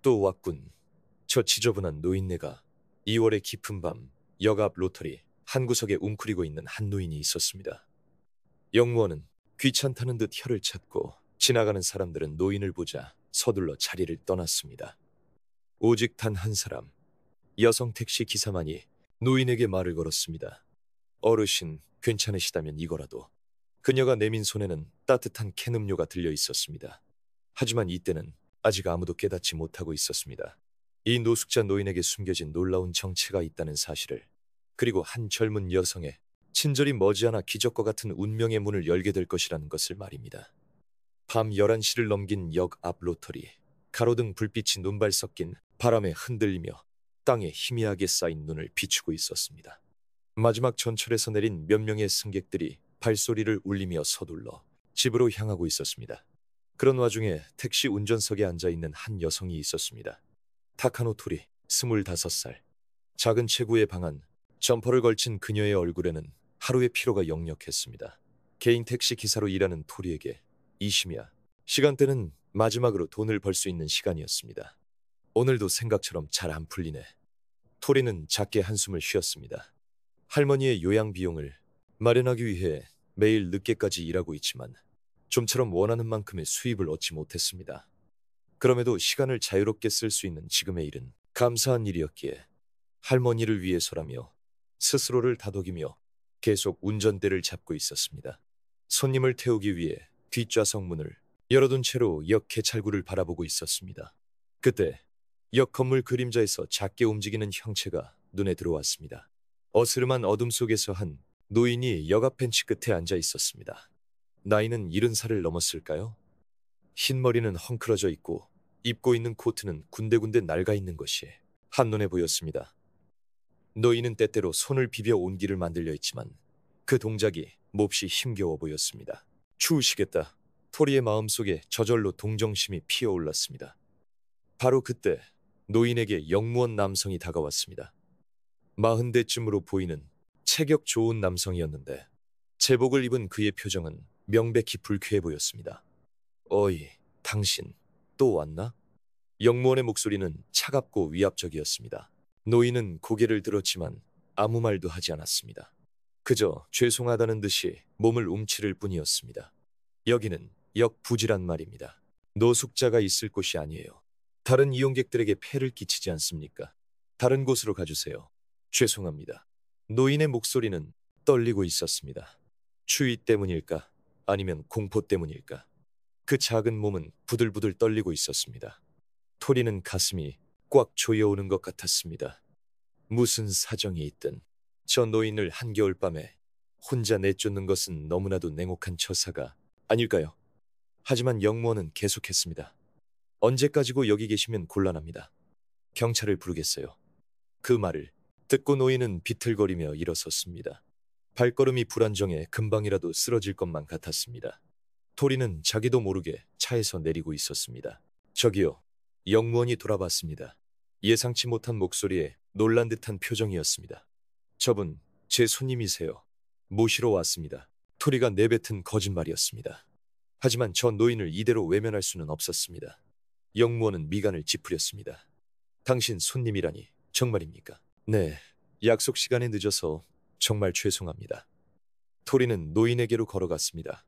또 왔군. 저 지저분한 노인네가. 2월의 깊은 밤, 역 앞 로터리 한 구석에 웅크리고 있는 한 노인이 있었습니다. 영무원은 귀찮다는 듯 혀를 찾고 지나가는 사람들은 노인을 보자 서둘러 자리를 떠났습니다. 오직 단 한 사람, 여성 택시 기사만이 노인에게 말을 걸었습니다. 어르신, 괜찮으시다면 이거라도. 그녀가 내민 손에는 따뜻한 캔 음료가 들려 있었습니다. 하지만 이때는 아직 아무도 깨닫지 못하고 있었습니다. 이 노숙자 노인에게 숨겨진 놀라운 정체가 있다는 사실을, 그리고 한 젊은 여성의 친절이 머지않아 기적과 같은 운명의 문을 열게 될 것이라는 것을 말입니다. 밤 11시를 넘긴 역 앞 로터리, 가로등 불빛이 눈발 섞인 바람에 흔들리며 땅에 희미하게 쌓인 눈을 비추고 있었습니다. 마지막 전철에서 내린 몇 명의 승객들이 발소리를 울리며 서둘러 집으로 향하고 있었습니다. 그런 와중에 택시 운전석에 앉아있는 한 여성이 있었습니다. 타카노 토리, 25살. 작은 체구에 방한 점퍼를 걸친 그녀의 얼굴에는 하루의 피로가 역력했습니다. 개인 택시 기사로 일하는 토리에게 이 심야, 시간대는 마지막으로 돈을 벌 수 있는 시간이었습니다. 오늘도 생각처럼 잘 안 풀리네. 토리는 작게 한숨을 쉬었습니다. 할머니의 요양 비용을 마련하기 위해 매일 늦게까지 일하고 있지만 좀처럼 원하는 만큼의 수입을 얻지 못했습니다. 그럼에도 시간을 자유롭게 쓸 수 있는 지금의 일은 감사한 일이었기에 할머니를 위해서라며 스스로를 다독이며 계속 운전대를 잡고 있었습니다. 손님을 태우기 위해 뒷좌석 문을 열어둔 채로 역 개찰구를 바라보고 있었습니다. 그때 역 건물 그림자에서 작게 움직이는 형체가 눈에 들어왔습니다. 어스름한 어둠 속에서 한 노인이 역 앞 벤치 끝에 앉아 있었습니다. 나이는 70살을 넘었을까요? 흰 머리는 헝클어져 있고 입고 있는 코트는 군데군데 낡아 있는 것이 한눈에 보였습니다. 노인은 때때로 손을 비벼 온기를 만들려 했지만 그 동작이 몹시 힘겨워 보였습니다. 추우시겠다. 토리의 마음속에 저절로 동정심이 피어올랐습니다. 바로 그때 노인에게 영무원 남성이 다가왔습니다. 40대쯤으로 보이는 체격 좋은 남성이었는데 제복을 입은 그의 표정은 명백히 불쾌해 보였습니다. 어이, 당신 또 왔나? 영무원의 목소리는 차갑고 위압적이었습니다. 노인은 고개를 들었지만 아무 말도 하지 않았습니다. 그저 죄송하다는 듯이 몸을 움츠릴 뿐이었습니다. 여기는 역 부지란 말입니다. 노숙자가 있을 곳이 아니에요. 다른 이용객들에게 폐를 끼치지 않습니까? 다른 곳으로 가주세요. 죄송합니다. 노인의 목소리는 떨리고 있었습니다. 추위 때문일까? 아니면 공포 때문일까? 그 작은 몸은 부들부들 떨리고 있었습니다. 토리는 가슴이 꽉 조여오는 것 같았습니다. 무슨 사정이 있든 저 노인을 한겨울밤에 혼자 내쫓는 것은 너무나도 냉혹한 처사가 아닐까요? 하지만 영무원은 계속했습니다. 언제까지고 여기 계시면 곤란합니다. 경찰을 부르겠어요. 그 말을 듣고 노인은 비틀거리며 일어섰습니다. 발걸음이 불안정해 금방이라도 쓰러질 것만 같았습니다. 토리는 자기도 모르게 차에서 내리고 있었습니다. 저기요. 영무원이 돌아봤습니다. 예상치 못한 목소리에 놀란 듯한 표정이었습니다. 저분, 제 손님이세요. 모시러 왔습니다. 토리가 내뱉은 거짓말이었습니다. 하지만 저 노인을 이대로 외면할 수는 없었습니다. 영무원은 미간을 찌푸렸습니다. 당신 손님이라니 정말입니까? 네, 약속 시간에 늦어서 정말 죄송합니다. 토리는 노인에게로 걸어갔습니다.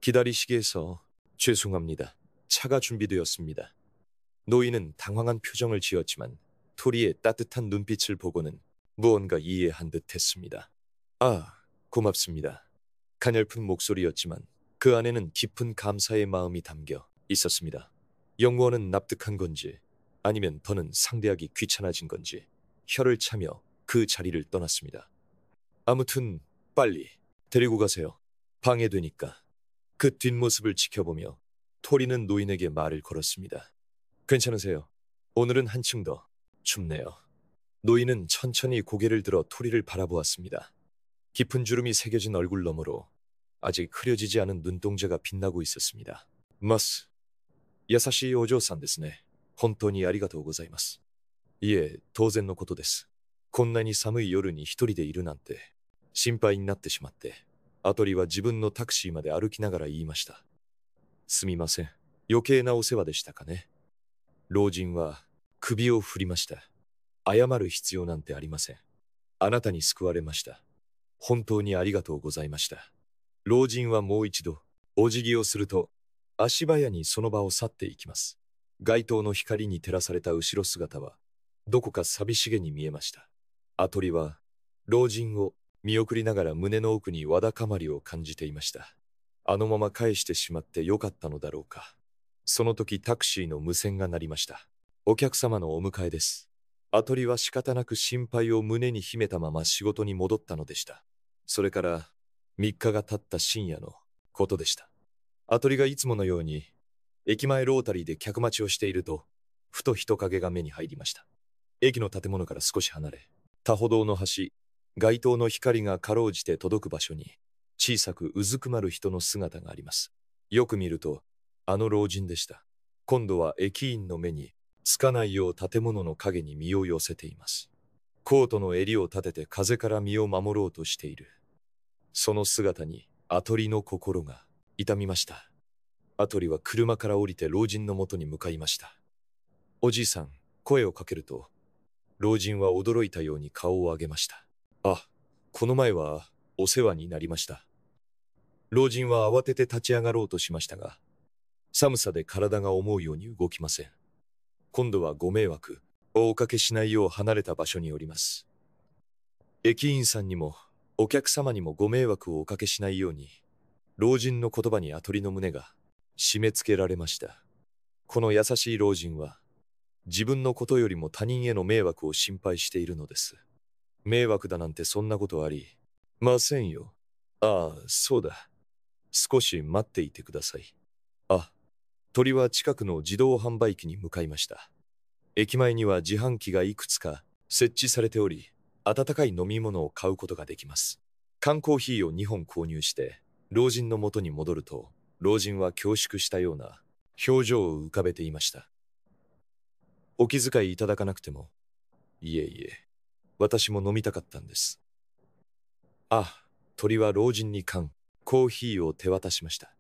기다리시게 해서 죄송합니다. 차가 준비되었습니다. 노인은 당황한 표정을 지었지만 토리의 따뜻한 눈빛을 보고는 무언가 이해한 듯 했습니다. 아, 고맙습니다. 가냘픈 목소리였지만 그 안에는 깊은 감사의 마음이 담겨 있었습니다. 영무원은 납득한 건지 아니면 더는 상대하기 귀찮아진 건지 혀를 차며 그 자리를 떠났습니다. 아무튼 빨리 데리고 가세요. 방해되니까. 그 뒷모습을 지켜보며 토리는 노인에게 말을 걸었습니다. 괜찮으세요? 오늘은 한층 더 춥네요. 노인은 천천히 고개를 들어 토리를 바라보았습니다. 깊은 주름이 새겨진 얼굴 너머로 아직 흐려지지 않은 눈동자가 빛나고 있었습니다. 마스, 야사시 오嬢さんですね。本当にありがとうございます。いえ、当然のことです。こんなに寒い夜に一人でいるなんて心配になってしまって、アトリは自分のタクシーまで歩きながら言いました。すみません。余計なお世話でしたかね。老人は首を振りました。謝る必要なんてありません。あなたに救われました。本当にありがとうございました。老人はもう一度お辞儀をすると、足早にその場を去っていきます。街灯の光に照らされた後ろ姿は、どこか寂しげに見えました。アトリは、老人を見送りながら胸の奥にわだかまりを感じていました。あのまま返してしまってよかったのだろうか。その時タクシーの無線が鳴りました。お客様のお迎えです。アトリは仕方なく心配を胸に秘めたまま仕事に戻ったのでした。それから3日が経った深夜のことでした。アトリがいつものように駅前ロータリーで客待ちをしていると、ふと人影が目に入りました。駅の建物から少し離れ、他歩道の端、街灯の光がかろうじて届く場所に、小さくうずくまる人の姿があります。よく見ると、あの老人でした。今度は駅員の目につかないよう建物の影に身を寄せています。コートの襟を立てて風から身を守ろうとしている。その姿にアトリの心が痛みました。アトリは車から降りて老人のもとに向かいました。おじいさん、声をかけると、老人は驚いたように顔を上げました。あ、この前はお世話になりました。老人は慌てて立ち上がろうとしましたが、寒さで体が思うように動きません。今度はご迷惑をおかけしないよう離れた場所におります。駅員さんにもお客様にもご迷惑をおかけしないように、老人の言葉にアトリの胸が締め付けられました。この優しい老人は、自分のことよりも他人への迷惑を心配しているのです。迷惑だなんてそんなことありませんよ。ああ、そうだ。少し待っていてください。あ、鳥は近くの自動販売機に向かいました。駅前には自販機がいくつか設置されており、温かい飲み物を買うことができます。缶コーヒーを2本購入して、老人の元に戻ると、老人は恐縮したような表情を浮かべていました。お気遣いいただかなくても。いえいえ、私も飲みたかったんです。あ、鳥は老人に缶、コーヒーを手渡しました。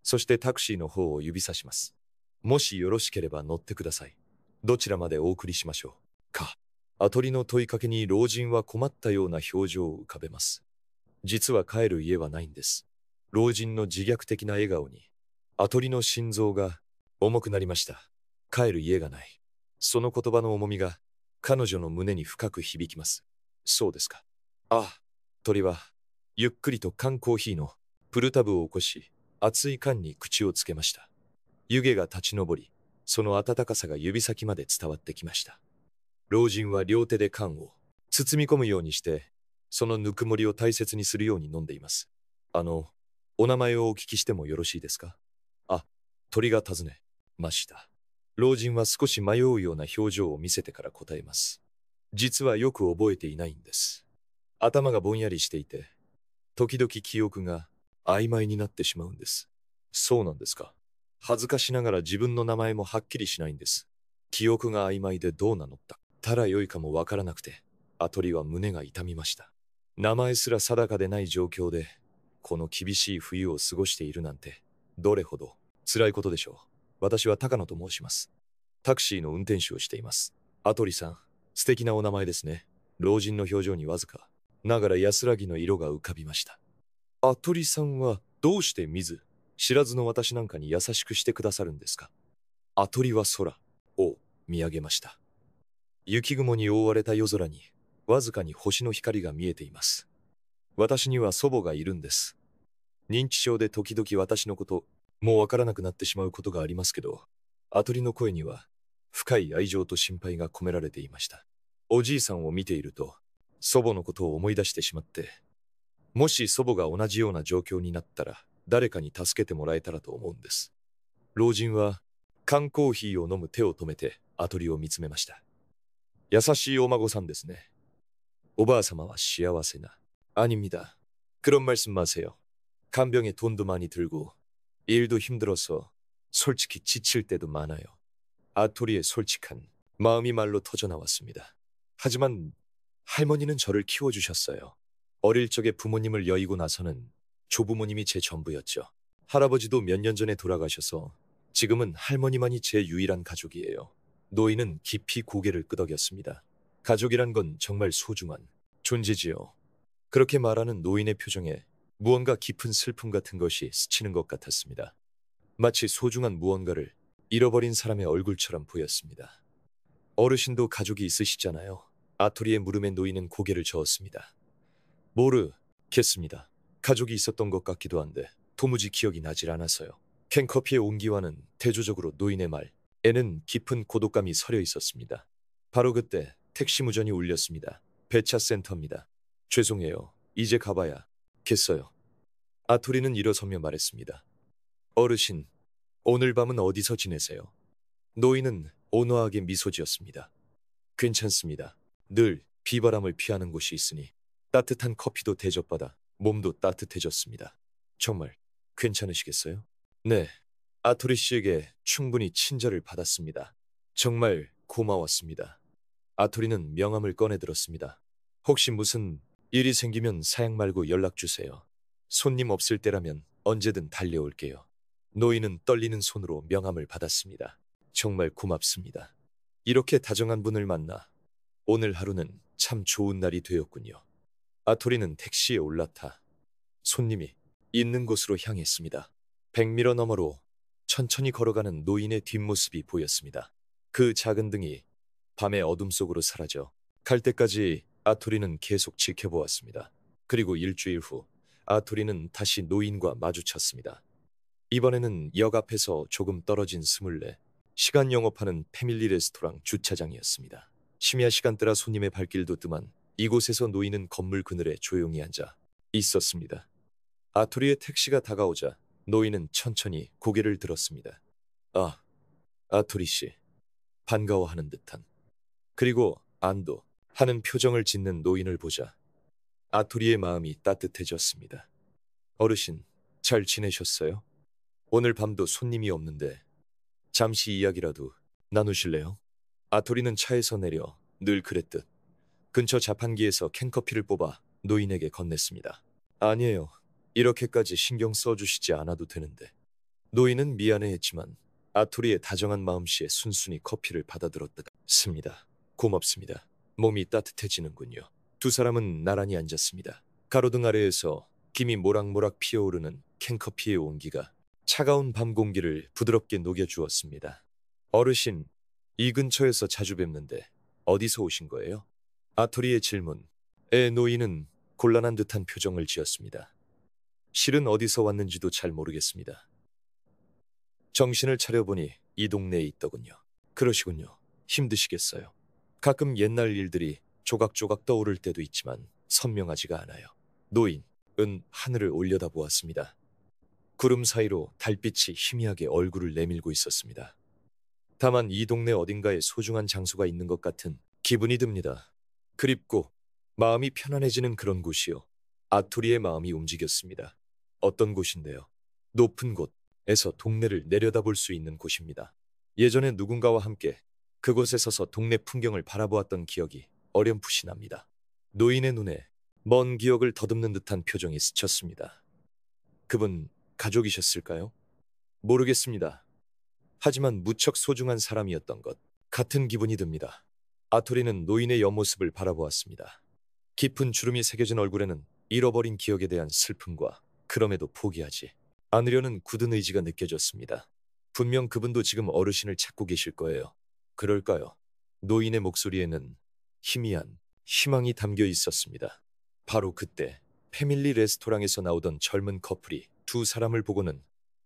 そしてタクシーの方を指さします。もしよろしければ乗ってください。どちらまでお送りしましょうか。アトリの問いかけに老人は困ったような表情を浮かべます。実は帰る家はないんです。老人の自虐的な笑顔に、アトリの心臓が重くなりました。帰る家がない。その言葉の重みが彼女の胸に深く響きます。そうですか。あ、鳥はゆっくりと缶コーヒーのプルタブを起こし、熱い缶に口をつけました。湯気が立ち上り、その温かさが指先まで伝わってきました。老人は両手で缶を包み込むようにして、そのぬくもりを大切にするように飲んでいます。お名前をお聞きしてもよろしいですか？あ、鳥が尋ねました。老人は少し迷うような表情を見せてから答えます。実はよく覚えていないんです。頭がぼんやりしていて、時々記憶が曖昧になってしまうんです。そうなんですか。恥ずかしながら自分の名前もはっきりしないんです。記憶が曖昧でどうなのったたらよいかもわからなくて、アトリは胸が痛みました。名前すら定かでない状況で、この厳しい冬を過ごしているなんて、どれほど辛いことでしょう。私は高野と申します。タクシーの運転手をしています。アトリさん、素敵なお名前ですね。老人の表情にわずかながら安らぎの色が浮かびました。アトリさんはどうして知らずの私なんかに優しくしてくださるんですか？アトリは空を見上げました。雪雲に覆われた夜空に、わずかに星の光が見えています。私には祖母がいるんです。認知症で時々私のこと、もうわからなくなってしまうことがありますけど、アトリの声には深い愛情と心配が込められていました。おじいさんを見ていると、祖母のことを思い出してしまって、もし祖母が同じような状況になったら、誰かに助けてもらえたらと思うんです。老人は缶コーヒーを飲む手を止めてアトリを見つめました。優しいお孫さんですね。おばあ様は幸せな. 아닙니다. 그런 말씀 마세요. 간병에 돈도 많이 들고 일도 힘들어서 솔직히 지칠 때도 많아요. 아토리의 솔직한 마음이 말로 터져나왔습니다. 하지만 할머니는 저를 키워주셨어요. 어릴 적에 부모님을 여의고 나서는 조부모님이 제 전부였죠. 할아버지도 몇 년 전에 돌아가셔서 지금은 할머니만이 제 유일한 가족이에요. 노인은 깊이 고개를 끄덕였습니다. 가족이란 건 정말 소중한 존재지요. 그렇게 말하는 노인의 표정에 무언가 깊은 슬픔 같은 것이 스치는 것 같았습니다. 마치 소중한 무언가를 잃어버린 사람의 얼굴처럼 보였습니다. 어르신도 가족이 있으시잖아요. 아토리의 물음에 노인은 고개를 저었습니다. 모르겠습니다. 가족이 있었던 것 같기도 한데 도무지 기억이 나질 않아서요. 캔커피의 온기와는 대조적으로 노인의 말에는 깊은 고독감이 서려 있었습니다. 바로 그때 택시 무전이 울렸습니다. 배차센터입니다. 죄송해요. 이제 가봐야겠어요. 아토리는 일어서며 말했습니다. 어르신, 오늘 밤은 어디서 지내세요? 노인은 온화하게 미소 지었습니다. 괜찮습니다. 늘 비바람을 피하는 곳이 있으니 따뜻한 커피도 대접받아 몸도 따뜻해졌습니다. 정말 괜찮으시겠어요? 네, 아토리 씨에게 충분히 친절을 받았습니다. 정말 고마웠습니다. 아토리는 명함을 꺼내 들었습니다. 혹시 무슨 일이 생기면 사양 말고 연락 주세요. 손님 없을 때라면 언제든 달려올게요. 노인은 떨리는 손으로 명함을 받았습니다. 정말 고맙습니다. 이렇게 다정한 분을 만나 오늘 하루는 참 좋은 날이 되었군요. 아토리는 택시에 올라타 손님이 있는 곳으로 향했습니다. 100미러 너머로 천천히 걸어가는 노인의 뒷모습이 보였습니다. 그 작은 등이 밤의 어둠 속으로 사라져 갈 때까지 아토리는 계속 지켜보았습니다. 그리고 일주일 후 아토리는 다시 노인과 마주쳤습니다. 이번에는 역 앞에서 조금 떨어진 24시간 영업하는 패밀리 레스토랑 주차장이었습니다. 심야 시간대라 손님의 발길도 뜸한 이곳에서 노인은 건물 그늘에 조용히 앉아 있었습니다. 아토리의 택시가 다가오자 노인은 천천히 고개를 들었습니다. 아, 아토리 씨. 반가워하는 듯한 그리고 안도하는 표정을 짓는 노인을 보자 아토리의 마음이 따뜻해졌습니다. 어르신, 잘 지내셨어요? 오늘 밤도 손님이 없는데 잠시 이야기라도 나누실래요? 아토리는 차에서 내려 늘 그랬듯 근처 자판기에서 캔커피를 뽑아 노인에게 건넸습니다. 아니에요. 이렇게까지 신경 써주시지 않아도 되는데. 노인은 미안해했지만 아토리의 다정한 마음씨에 순순히 커피를 받아들었습니다. 고맙습니다. 몸이 따뜻해지는군요. 두 사람은 나란히 앉았습니다. 가로등 아래에서 김이 모락모락 피어오르는 캔커피의 온기가 차가운 밤 공기를 부드럽게 녹여주었습니다. 어르신, 이 근처에서 자주 뵙는데 어디서 오신 거예요? 아토리의 질문에 노인은 곤란한 듯한 표정을 지었습니다. 실은 어디서 왔는지도 잘 모르겠습니다. 정신을 차려보니 이 동네에 있더군요. 그러시군요. 힘드시겠어요. 가끔 옛날 일들이 조각조각 떠오를 때도 있지만 선명하지가 않아요. 노인은 하늘을 올려다보았습니다. 구름 사이로 달빛이 희미하게 얼굴을 내밀고 있었습니다. 다만 이 동네 어딘가에 소중한 장소가 있는 것 같은 기분이 듭니다. 그립고 마음이 편안해지는 그런 곳이요. 아토리의 마음이 움직였습니다. 어떤 곳인데요? 높은 곳에서 동네를 내려다볼 수 있는 곳입니다. 예전에 누군가와 함께 그곳에 서서 동네 풍경을 바라보았던 기억이 어렴풋이 납니다. 노인의 눈에 먼 기억을 더듬는 듯한 표정이 스쳤습니다. 그분 가족이셨을까요? 모르겠습니다. 하지만 무척 소중한 사람이었던 것 같은 기분이 듭니다. 아토리는 노인의 옆모습을 바라보았습니다. 깊은 주름이 새겨진 얼굴에는 잃어버린 기억에 대한 슬픔과 그럼에도 포기하지 않으려는 굳은 의지가 느껴졌습니다. 분명 그분도 지금 어르신을 찾고 계실 거예요. 그럴까요? 노인의 목소리에는 희미한 희망이 담겨 있었습니다. 바로 그때 패밀리 레스토랑에서 나오던 젊은 커플이 두 사람을 보고는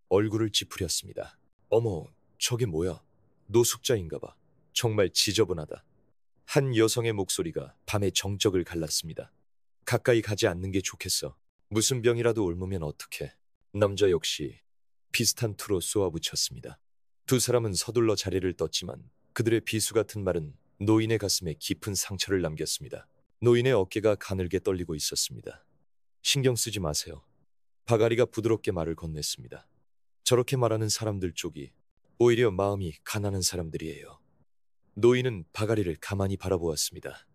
얼굴을 찌푸렸습니다. 어머, 저게 뭐야? 노숙자인가 봐. 정말 지저분하다. 한 여성의 목소리가 밤의 정적을 갈랐습니다. 가까이 가지 않는 게 좋겠어. 무슨 병이라도 옮으면 어떡해. 남자 역시 비슷한 투로 쏘아붙였습니다. 두 사람은 서둘러 자리를 떴지만 그들의 비수 같은 말은 노인의 가슴에 깊은 상처를 남겼습니다. 노인의 어깨가 가늘게 떨리고 있었습니다. 신경 쓰지 마세요. 바가리가 부드럽게 말을 건넸습니다. 저렇게 말하는 사람들 쪽이 오히려 마음이 가난한 사람들이에요. 노인은 바가리를 가만히 바라보았습니다.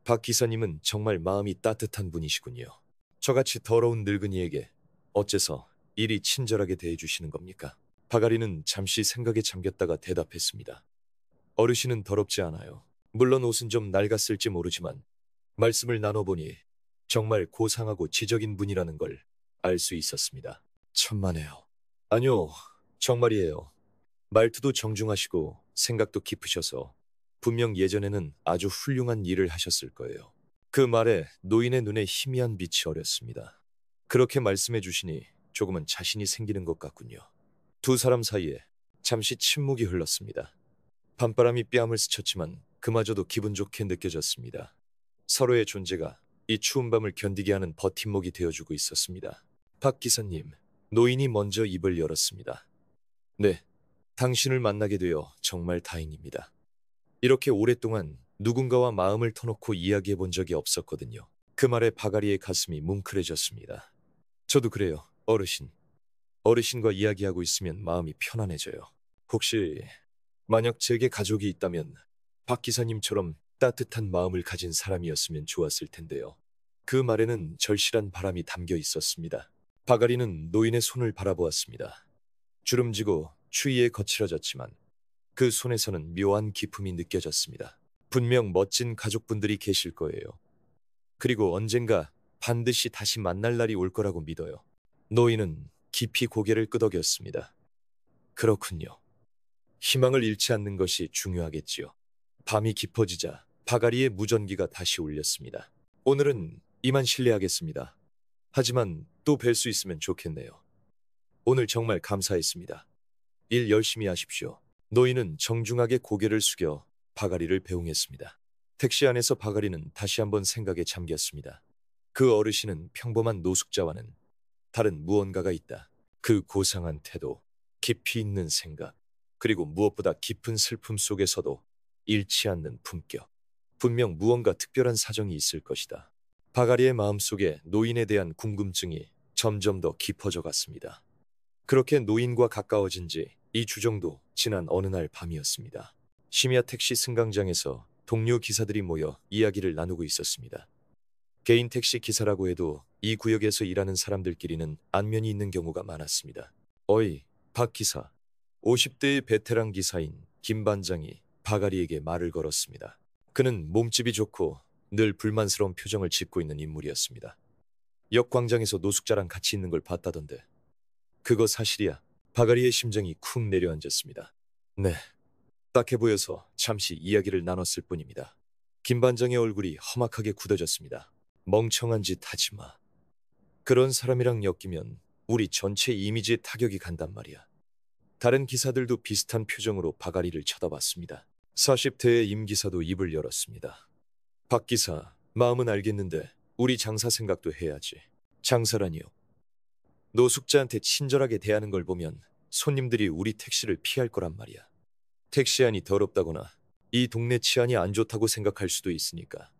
박 기사님은 정말 마음이 따뜻한 분이시군요. 저같이 더러운 늙은이에게 어째서 이리 친절하게 대해주시는 겁니까? 바가리는 잠시 생각에 잠겼다가 대답했습니다. 어르신은 더럽지 않아요. 물론 옷은 좀 낡았을지 모르지만 말씀을 나눠보니 정말 고상하고 지적인 분이라는 걸 알 수 있었습니다. 천만에요. 아니요, 정말이에요. 말투도 정중하시고 생각도 깊으셔서 분명 예전에는 아주 훌륭한 일을 하셨을 거예요. 그 말에 노인의 눈에 희미한 빛이 어렸습니다. 그렇게 말씀해 주시니 조금은 자신이 생기는 것 같군요. 두 사람 사이에 잠시 침묵이 흘렀습니다. 밤바람이 뺨을 스쳤지만 그마저도 기분 좋게 느껴졌습니다. 서로의 존재가 이 추운 밤을 견디게 하는 버팀목이 되어주고 있었습니다. 박 기사님, 노인이 먼저 입을 열었습니다. 네, 당신을 만나게 되어 정말 다행입니다. 이렇게 오랫동안 누군가와 마음을 터놓고 이야기해 본 적이 없었거든요. 그 말에 바가리의 가슴이 뭉클해졌습니다. 저도 그래요, 어르신. 어르신과 이야기하고 있으면 마음이 편안해져요. 혹시 만약 제게 가족이 있다면 박 기사님처럼 따뜻한 마음을 가진 사람이었으면 좋았을 텐데요. 그 말에는 절실한 바람이 담겨 있었습니다. 바가리는 노인의 손을 바라보았습니다. 주름지고 추위에 거칠어졌지만 그 손에서는 묘한 기품이 느껴졌습니다. 분명 멋진 가족분들이 계실 거예요. 그리고 언젠가 반드시 다시 만날 날이 올 거라고 믿어요. 노인은 깊이 고개를 끄덕였습니다. 그렇군요. 희망을 잃지 않는 것이 중요하겠지요. 밤이 깊어지자 바가리의 무전기가 다시 울렸습니다. 오늘은 이만 실례하겠습니다. 하지만 또 뵐 수 있으면 좋겠네요. 오늘 정말 감사했습니다. 일 열심히 하십시오. 노인은 정중하게 고개를 숙여 바가리를 배웅했습니다. 택시 안에서 바가리는 다시 한번 생각에 잠겼습니다. 그 어르신은 평범한 노숙자와는 다른 무언가가 있다. 그 고상한 태도, 깊이 있는 생각, 그리고 무엇보다 깊은 슬픔 속에서도 잃지 않는 품격. 분명 무언가 특별한 사정이 있을 것이다. 바가리의 마음속에 노인에 대한 궁금증이 점점 더 깊어져 갔습니다. 그렇게 노인과 가까워진 지 2주 정도 지난 어느 날 밤이었습니다. 심야 택시 승강장에서 동료 기사들이 모여 이야기를 나누고 있었습니다. 개인 택시 기사라고 해도 이 구역에서 일하는 사람들끼리는 안면이 있는 경우가 많았습니다. 어이, 박 기사. 50대의 베테랑 기사인 김 반장이 바가리에게 말을 걸었습니다. 그는 몸집이 좋고 늘 불만스러운 표정을 짓고 있는 인물이었습니다. 역 광장에서 노숙자랑 같이 있는 걸 봤다던데. 그거 사실이야. 바가리의 심장이 쿵 내려앉았습니다. 네, 딱해 보여서 잠시 이야기를 나눴을 뿐입니다. 김 반장의 얼굴이 험악하게 굳어졌습니다. 멍청한 짓 하지 마. 그런 사람이랑 엮이면 우리 전체 이미지에 타격이 간단 말이야. 다른 기사들도 비슷한 표정으로 바가리를 쳐다봤습니다. 40대의 임 기사도 입을 열었습니다. 박 기사, 마음은 알겠는데 우리 장사 생각도 해야지. 장사라니요? 노숙자한테 친절하게 대하는 걸 보면 손님들이 우리 택시를 피할 거란 말이야. 택시 안이 더럽다거나 이 동네 치안이 안 좋다고 생각할 수도 있으니까.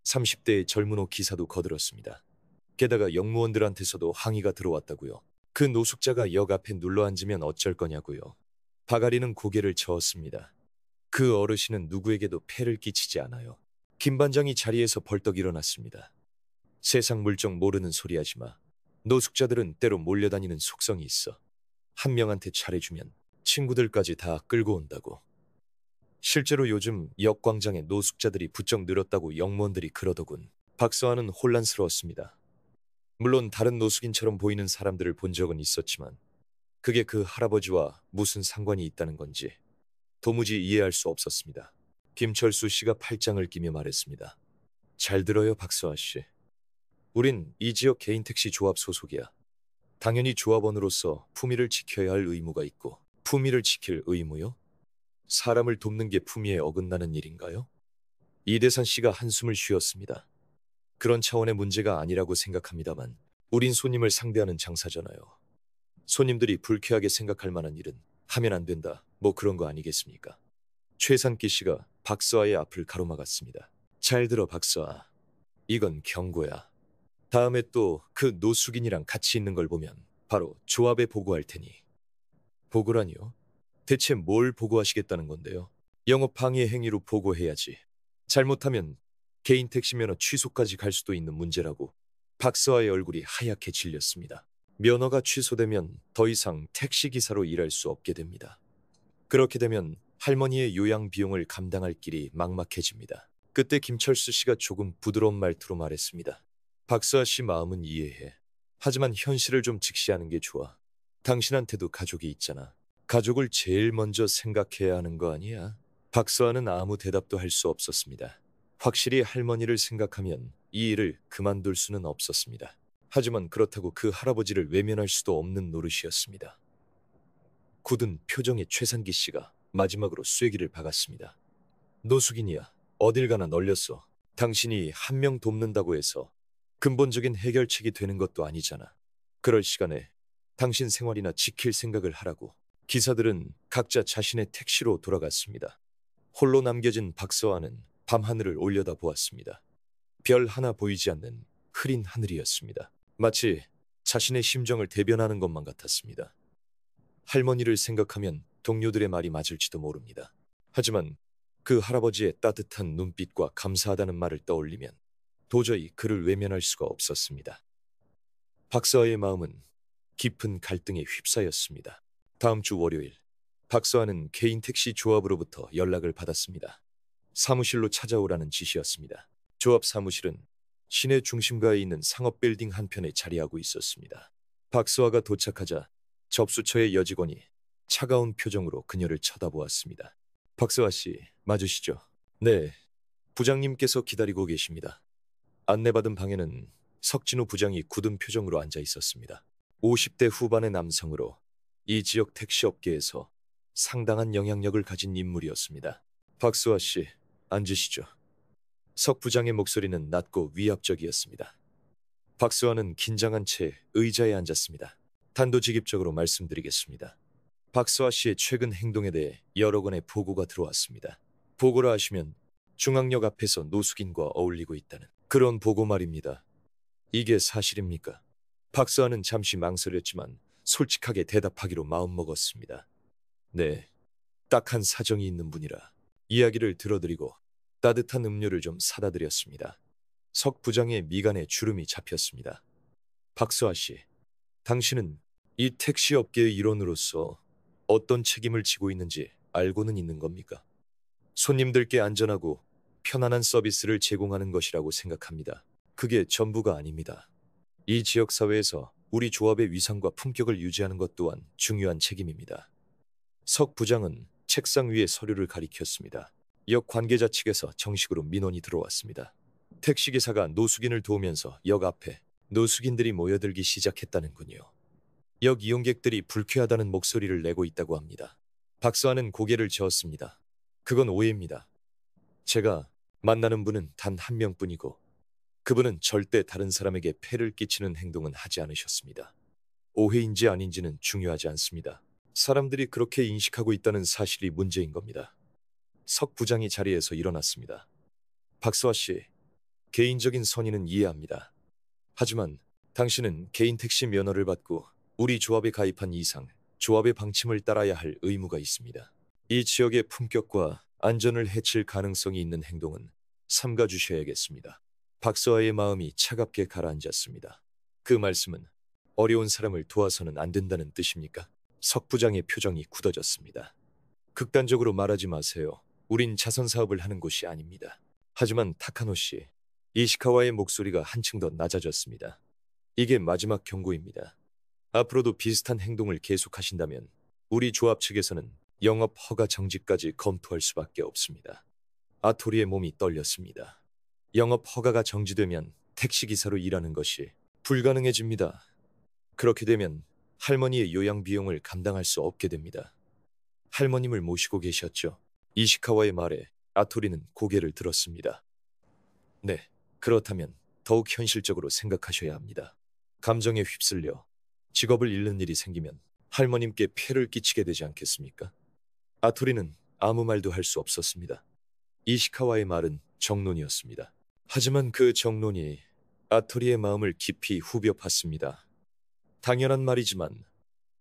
30대의 젊은 옷 기사도 거들었습니다. 게다가 역무원들한테서도 항의가 들어왔다고요. 그 노숙자가 역 앞에 눌러앉으면 어쩔 거냐고요. 바가리는 고개를 저었습니다. 그 어르신은 누구에게도 폐를 끼치지 않아요. 김 반장이 자리에서 벌떡 일어났습니다. 세상 물정 모르는 소리 하지 마. 노숙자들은 때로 몰려다니는 속성이 있어. 한 명한테 잘해주면 친구들까지 다 끌고 온다고. 실제로 요즘 역 광장에 노숙자들이 부쩍 늘었다고 역무원들이 그러더군. 박서아는 혼란스러웠습니다. 물론 다른 노숙인처럼 보이는 사람들을 본 적은 있었지만 그게 그 할아버지와 무슨 상관이 있다는 건지 도무지 이해할 수 없었습니다. 김철수 씨가 팔짱을 끼며 말했습니다. 잘 들어요, 박서아 씨. 우린 이 지역 개인 택시 조합 소속이야. 당연히 조합원으로서 품위를 지켜야 할 의무가 있고. 품위를 지킬 의무요? 사람을 돕는 게 품위에 어긋나는 일인가요? 이대산 씨가 한숨을 쉬었습니다. 그런 차원의 문제가 아니라고 생각합니다만 우린 손님을 상대하는 장사잖아요. 손님들이 불쾌하게 생각할 만한 일은 하면 안 된다. 뭐 그런 거 아니겠습니까? 최산기 씨가 박서아의 앞을 가로막았습니다. 잘 들어, 박서아. 이건 경고야. 다음에 또 그 노숙인이랑 같이 있는 걸 보면 바로 조합에 보고할 테니. 보고라니요? 대체 뭘 보고하시겠다는 건데요? 영업 방해 행위로 보고해야지. 잘못하면 개인 택시 면허 취소까지 갈 수도 있는 문제라고. 박서아의 얼굴이 하얗게 질렸습니다. 면허가 취소되면 더 이상 택시기사로 일할 수 없게 됩니다. 그렇게 되면 할머니의 요양 비용을 감당할 길이 막막해집니다. 그때 김철수 씨가 조금 부드러운 말투로 말했습니다. 박수아 씨 마음은 이해해. 하지만 현실을 좀 직시하는 게 좋아. 당신한테도 가족이 있잖아. 가족을 제일 먼저 생각해야 하는 거 아니야? 박수아는 아무 대답도 할 수 없었습니다. 확실히 할머니를 생각하면 이 일을 그만둘 수는 없었습니다. 하지만 그렇다고 그 할아버지를 외면할 수도 없는 노릇이었습니다. 굳은 표정의 최산기 씨가 마지막으로 쐐기를 박았습니다. 노숙인이야. 어딜 가나 널렸어. 당신이 한 명 돕는다고 해서 근본적인 해결책이 되는 것도 아니잖아. 그럴 시간에 당신 생활이나 지킬 생각을 하라고. 기사들은 각자 자신의 택시로 돌아갔습니다. 홀로 남겨진 박서아는 밤하늘을 올려다보았습니다. 별 하나 보이지 않는 흐린 하늘이었습니다. 마치 자신의 심정을 대변하는 것만 같았습니다. 할머니를 생각하면 동료들의 말이 맞을지도 모릅니다. 하지만 그 할아버지의 따뜻한 눈빛과 감사하다는 말을 떠올리면 도저히 그를 외면할 수가 없었습니다. 박서아의 마음은 깊은 갈등에 휩싸였습니다. 다음 주 월요일, 박서아는 개인 택시 조합으로부터 연락을 받았습니다. 사무실로 찾아오라는 지시였습니다. 조합 사무실은 시내 중심가에 있는 상업 빌딩 한편에 자리하고 있었습니다. 박서아가 도착하자 접수처의 여직원이 차가운 표정으로 그녀를 쳐다보았습니다. 박서아 씨, 맞으시죠? 네, 부장님께서 기다리고 계십니다. 안내받은 방에는 석진우 부장이 굳은 표정으로 앉아 있었습니다. 50대 후반의 남성으로 이 지역 택시 업계에서 상당한 영향력을 가진 인물이었습니다. 박수아 씨, 앉으시죠. 석 부장의 목소리는 낮고 위압적이었습니다. 박수아는 긴장한 채 의자에 앉았습니다. 단도직입적으로 말씀드리겠습니다. 박수아 씨의 최근 행동에 대해 여러 건의 보고가 들어왔습니다. 보고라 하시면 중앙역 앞에서 노숙인과 어울리고 있다는 그런 보고 말입니다. 이게 사실입니까? 박수아는 잠시 망설였지만 솔직하게 대답하기로 마음먹었습니다. 네, 딱한 사정이 있는 분이라 이야기를 들어드리고 따뜻한 음료를 좀 사다 드렸습니다. 석 부장의 미간에 주름이 잡혔습니다. 박수아 씨, 당신은 이 택시 업계의 일원으로서 어떤 책임을 지고 있는지 알고는 있는 겁니까? 손님들께 안전하고 편안한 서비스를 제공하는 것이라고 생각합니다. 그게 전부가 아닙니다. 이 지역 사회에서 우리 조합의 위상과 품격을 유지하는 것 또한 중요한 책임입니다. 석 부장은 책상 위에 서류를 가리켰습니다. 역 관계자 측에서 정식으로 민원이 들어왔습니다. 택시기사가 노숙인을 도우면서 역 앞에 노숙인들이 모여들기 시작했다는군요. 역 이용객들이 불쾌하다는 목소리를 내고 있다고 합니다. 박수아는 고개를 저었습니다. 그건 오해입니다. 제가 만나는 분은 단 한 명뿐이고 그분은 절대 다른 사람에게 폐를 끼치는 행동은 하지 않으셨습니다. 오해인지 아닌지는 중요하지 않습니다. 사람들이 그렇게 인식하고 있다는 사실이 문제인 겁니다. 석 부장이 자리에서 일어났습니다. 박수아 씨, 개인적인 선의는 이해합니다. 하지만 당신은 개인 택시 면허를 받고 우리 조합에 가입한 이상 조합의 방침을 따라야 할 의무가 있습니다. 이 지역의 품격과 안전을 해칠 가능성이 있는 행동은 삼가 주셔야겠습니다. 박수아의 마음이 차갑게 가라앉았습니다. 그 말씀은 어려운 사람을 도와서는 안 된다는 뜻입니까? 석 부장의 표정이 굳어졌습니다. 극단적으로 말하지 마세요. 우린 자선 사업을 하는 곳이 아닙니다. 하지만 타카노 씨, 이시카와의 목소리가 한층 더 낮아졌습니다. 이게 마지막 경고입니다. 앞으로도 비슷한 행동을 계속하신다면 우리 조합 측에서는 영업 허가 정지까지 검토할 수밖에 없습니다. 아토리의 몸이 떨렸습니다. 영업 허가가 정지되면 택시기사로 일하는 것이 불가능해집니다. 그렇게 되면 할머니의 요양 비용을 감당할 수 없게 됩니다. 할머님을 모시고 계셨죠? 이시카와의 말에 아토리는 고개를 들었습니다. 네, 그렇다면 더욱 현실적으로 생각하셔야 합니다. 감정에 휩쓸려 직업을 잃는 일이 생기면 할머님께 폐를 끼치게 되지 않겠습니까? 아토리는 아무 말도 할 수 없었습니다. 이시카와의 말은 정론이었습니다. 하지만 그 정론이 아토리의 마음을 깊이 후벼 팠습니다. 당연한 말이지만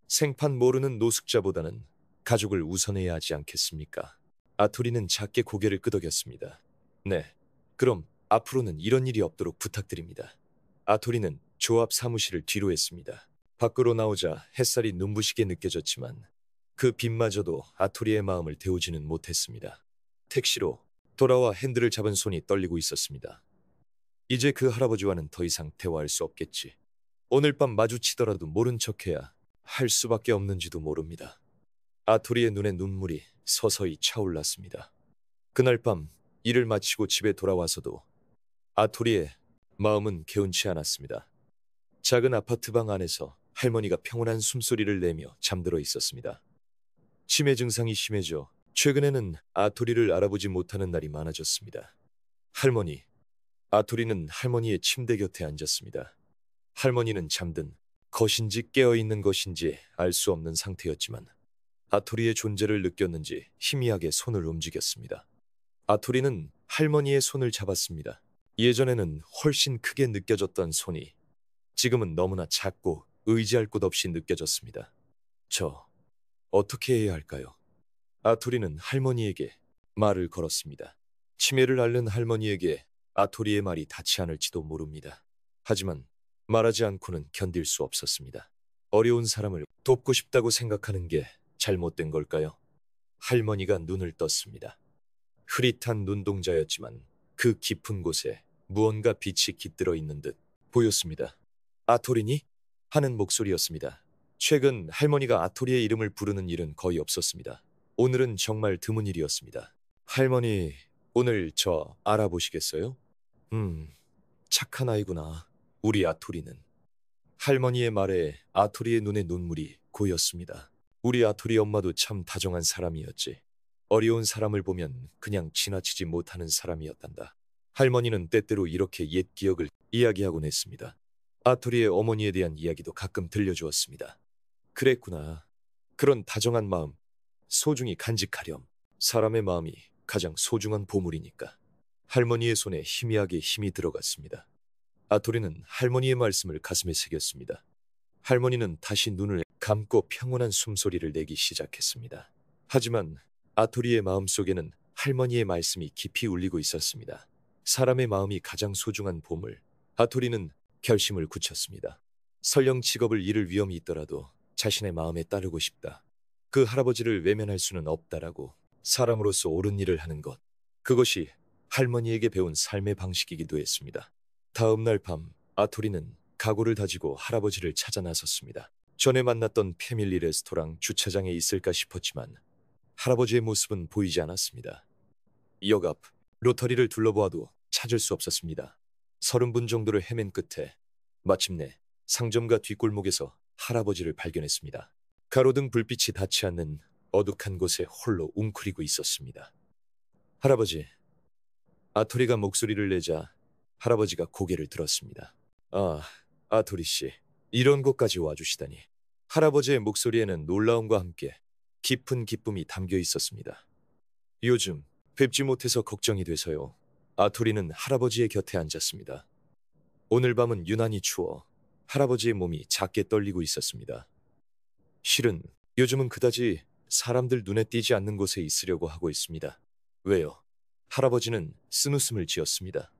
생판 모르는 노숙자보다는 가족을 우선해야 하지 않겠습니까? 아토리는 작게 고개를 끄덕였습니다. 네, 그럼 앞으로는 이런 일이 없도록 부탁드립니다. 아토리는 조합 사무실을 뒤로 했습니다. 밖으로 나오자 햇살이 눈부시게 느껴졌지만 그 빛마저도 아토리의 마음을 데우지는 못했습니다. 택시로 돌아와 핸들을 잡은 손이 떨리고 있었습니다. 이제 그 할아버지와는 더 이상 대화할 수 없겠지. 오늘 밤 마주치더라도 모른 척해야 할 수밖에 없는지도 모릅니다. 아토리의 눈에 눈물이 서서히 차올랐습니다. 그날 밤 일을 마치고 집에 돌아와서도 아토리의 마음은 개운치 않았습니다. 작은 아파트 방 안에서 할머니가 평온한 숨소리를 내며 잠들어 있었습니다. 치매 증상이 심해져 최근에는 아토리를 알아보지 못하는 날이 많아졌습니다. 할머니, 아토리는 할머니의 침대 곁에 앉았습니다. 할머니는 잠든 것인지 깨어있는 것인지 알 수 없는 상태였지만 아토리의 존재를 느꼈는지 희미하게 손을 움직였습니다. 아토리는 할머니의 손을 잡았습니다. 예전에는 훨씬 크게 느껴졌던 손이 지금은 너무나 작고 의지할 곳 없이 느껴졌습니다. 저 어떻게 해야 할까요? 아토리는 할머니에게 말을 걸었습니다. 치매를 앓는 할머니에게 아토리의 말이 닿지 않을지도 모릅니다. 하지만 말하지 않고는 견딜 수 없었습니다. 어려운 사람을 돕고 싶다고 생각하는 게 잘못된 걸까요? 할머니가 눈을 떴습니다. 흐릿한 눈동자였지만 그 깊은 곳에 무언가 빛이 깃들어 있는 듯 보였습니다. 아토리니? 하는 목소리였습니다. 최근 할머니가 아토리의 이름을 부르는 일은 거의 없었습니다. 오늘은 정말 드문 일이었습니다. 할머니, 오늘 저 알아보시겠어요? 착한 아이구나. 우리 아토리는. 할머니의 말에 아토리의 눈에 눈물이 고였습니다. 우리 아토리 엄마도 참 다정한 사람이었지. 어려운 사람을 보면 그냥 지나치지 못하는 사람이었단다. 할머니는 때때로 이렇게 옛 기억을 이야기하곤 했습니다. 아토리의 어머니에 대한 이야기도 가끔 들려주었습니다. 그랬구나. 그런 다정한 마음, 소중히 간직하렴. 사람의 마음이 가장 소중한 보물이니까. 할머니의 손에 희미하게 힘이 들어갔습니다. 아토리는 할머니의 말씀을 가슴에 새겼습니다. 할머니는 다시 눈을 감고 평온한 숨소리를 내기 시작했습니다. 하지만 아토리의 마음속에는 할머니의 말씀이 깊이 울리고 있었습니다. 사람의 마음이 가장 소중한 보물. 아토리는 결심을 굳혔습니다. 설령 직업을 잃을 위험이 있더라도 자신의 마음에 따르고 싶다. 그 할아버지를 외면할 수는 없다라고 사람으로서 옳은 일을 하는 것. 그것이 할머니에게 배운 삶의 방식이기도 했습니다. 다음 날 밤 아토리는 각오를 다지고 할아버지를 찾아 나섰습니다. 전에 만났던 패밀리 레스토랑 주차장에 있을까 싶었지만 할아버지의 모습은 보이지 않았습니다. 역 앞 로터리를 둘러보아도 찾을 수 없었습니다. 30분 정도를 헤맨 끝에 마침내 상점가 뒷골목에서 할아버지를 발견했습니다. 가로등 불빛이 닿지 않는 어둑한 곳에 홀로 웅크리고 있었습니다. 할아버지. 아토리가 목소리를 내자 할아버지가 고개를 들었습니다. 아, 아토리 씨. 이런 곳까지 와주시다니. 할아버지의 목소리에는 놀라움과 함께 깊은 기쁨이 담겨 있었습니다. 요즘 뵙지 못해서 걱정이 돼서요. 아토리는 할아버지의 곁에 앉았습니다. 오늘 밤은 유난히 추워 할아버지의 몸이 작게 떨리고 있었습니다. 실은 요즘은 그다지 사람들 눈에 띄지 않는 곳에 있으려고 하고 있습니다. 왜요? 할아버지는 쓴웃음을 지었습니다.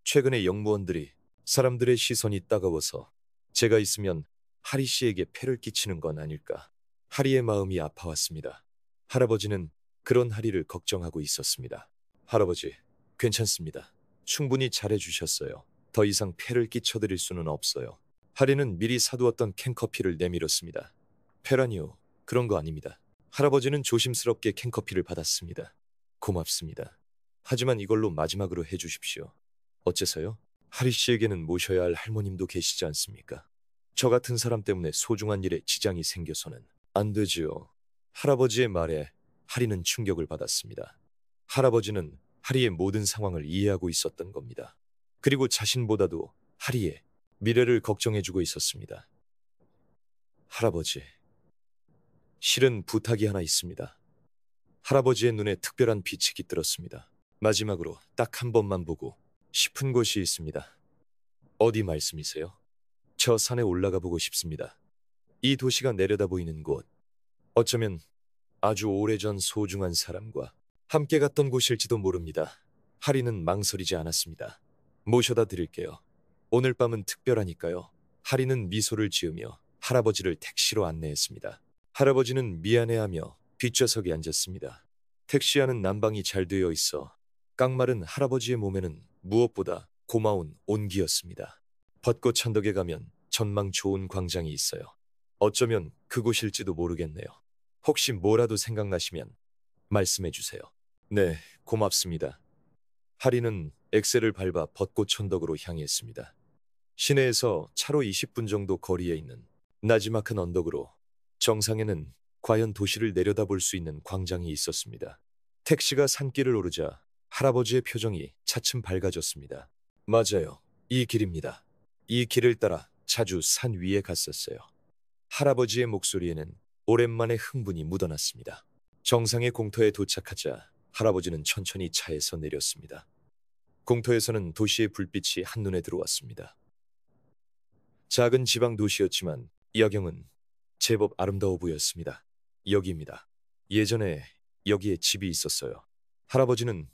최근에 영무원들이 사람들의 시선이 따가워서 제가 있으면 하리 씨에게 폐를 끼치는 건 아닐까. 하리의 마음이 아파왔습니다. 할아버지는 그런 하리를 걱정하고 있었습니다. 할아버지, 괜찮습니다. 충분히 잘해주셨어요. 더 이상 폐를 끼쳐드릴 수는 없어요. 하리는 미리 사두었던 캔커피를 내밀었습니다. 폐라니요, 그런 거 아닙니다. 할아버지는 조심스럽게 캔커피를 받았습니다. 고맙습니다. 하지만 이걸로 마지막으로 해주십시오. 어째서요? 하리 씨에게는 모셔야 할 할머님도 계시지 않습니까? 저 같은 사람 때문에 소중한 일에 지장이 생겨서는 안 되지요. 할아버지의 말에 하리는 충격을 받았습니다. 할아버지는 하리의 모든 상황을 이해하고 있었던 겁니다. 그리고 자신보다도 하리의 미래를 걱정해주고 있었습니다. 할아버지, 실은 부탁이 하나 있습니다. 할아버지의 눈에 특별한 빛이 깃들었습니다. 마지막으로 딱 한 번만 보고 싶은 곳이 있습니다. 어디 말씀이세요? 저 산에 올라가 보고 싶습니다. 이 도시가 내려다 보이는 곳. 어쩌면 아주 오래전 소중한 사람과 함께 갔던 곳일지도 모릅니다. 하리는 망설이지 않았습니다. 모셔다 드릴게요. 오늘 밤은 특별하니까요. 하리는 미소를 지으며 할아버지를 택시로 안내했습니다. 할아버지는 미안해하며 뒷좌석에 앉았습니다. 택시 안은 난방이 잘 되어 있어 깡마른 할아버지의 몸에는 무엇보다 고마운 온기였습니다. 벚꽃 천덕에 가면 전망 좋은 광장이 있어요. 어쩌면 그곳일지도 모르겠네요. 혹시 뭐라도 생각나시면 말씀해 주세요. 네, 고맙습니다. 하리는 엑셀을 밟아 벚꽃 천덕으로 향했습니다. 시내에서 차로 20분 정도 거리에 있는 나지막한 언덕으로 정상에는 과연 도시를 내려다볼 수 있는 광장이 있었습니다. 택시가 산길을 오르자 할아버지의 표정이 차츰 밝아졌습니다. 맞아요. 이 길입니다. 이 길을 따라 자주 산 위에 갔었어요. 할아버지의 목소리에는 오랜만에 흥분이 묻어났습니다. 정상의 공터에 도착하자 할아버지는 천천히 차에서 내렸습니다. 공터에서는 도시의 불빛이 한눈에 들어왔습니다. 작은 지방 도시였지만 야경은 제법 아름다워 보였습니다. 여기입니다. 예전에 여기에 집이 있었어요. 할아버지는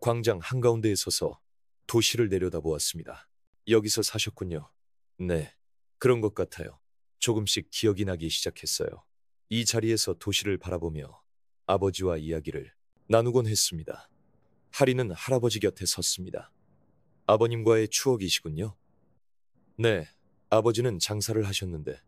광장 한가운데에 서서 도시를 내려다보았습니다. 여기서 사셨군요. 네, 그런 것 같아요. 조금씩 기억이 나기 시작했어요. 이 자리에서 도시를 바라보며 아버지와 이야기를 나누곤 했습니다. 하리는 할아버지 곁에 섰습니다. 아버님과의 추억이시군요. 네, 아버지는 장사를 하셨는데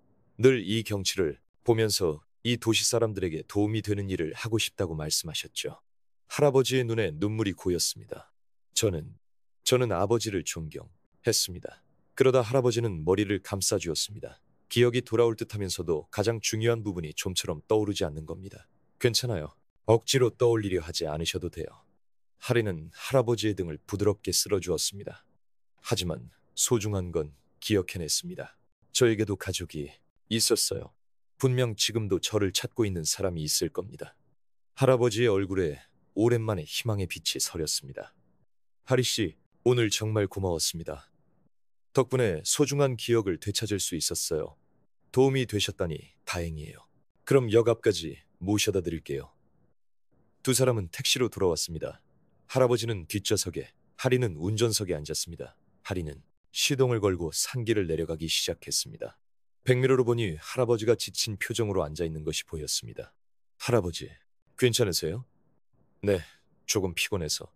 늘 이 경치를 보면서 이 도시 사람들에게 도움이 되는 일을 하고 싶다고 말씀하셨죠. 할아버지의 눈에 눈물이 고였습니다. 저는 아버지를 존경했습니다. 그러다 할아버지는 머리를 감싸주었습니다. 기억이 돌아올 듯하면서도 가장 중요한 부분이 좀처럼 떠오르지 않는 겁니다. 괜찮아요. 억지로 떠올리려 하지 않으셔도 돼요. 하리는 할아버지의 등을 부드럽게 쓸어주었습니다. 하지만 소중한 건 기억해냈습니다. 저에게도 가족이 있었어요. 분명 지금도 저를 찾고 있는 사람이 있을 겁니다. 할아버지의 얼굴에 오랜만에 희망의 빛이 서렸습니다. 하리 씨, 오늘 정말 고마웠습니다. 덕분에 소중한 기억을 되찾을 수 있었어요. 도움이 되셨다니 다행이에요. 그럼 역 앞까지 모셔다 드릴게요. 두 사람은 택시로 돌아왔습니다. 할아버지는 뒷좌석에, 하리는 운전석에 앉았습니다. 하리는 시동을 걸고 산길을 내려가기 시작했습니다. 백미러로 보니 할아버지가 지친 표정으로 앉아있는 것이 보였습니다. 할아버지, 괜찮으세요? 네, 조금 피곤해서.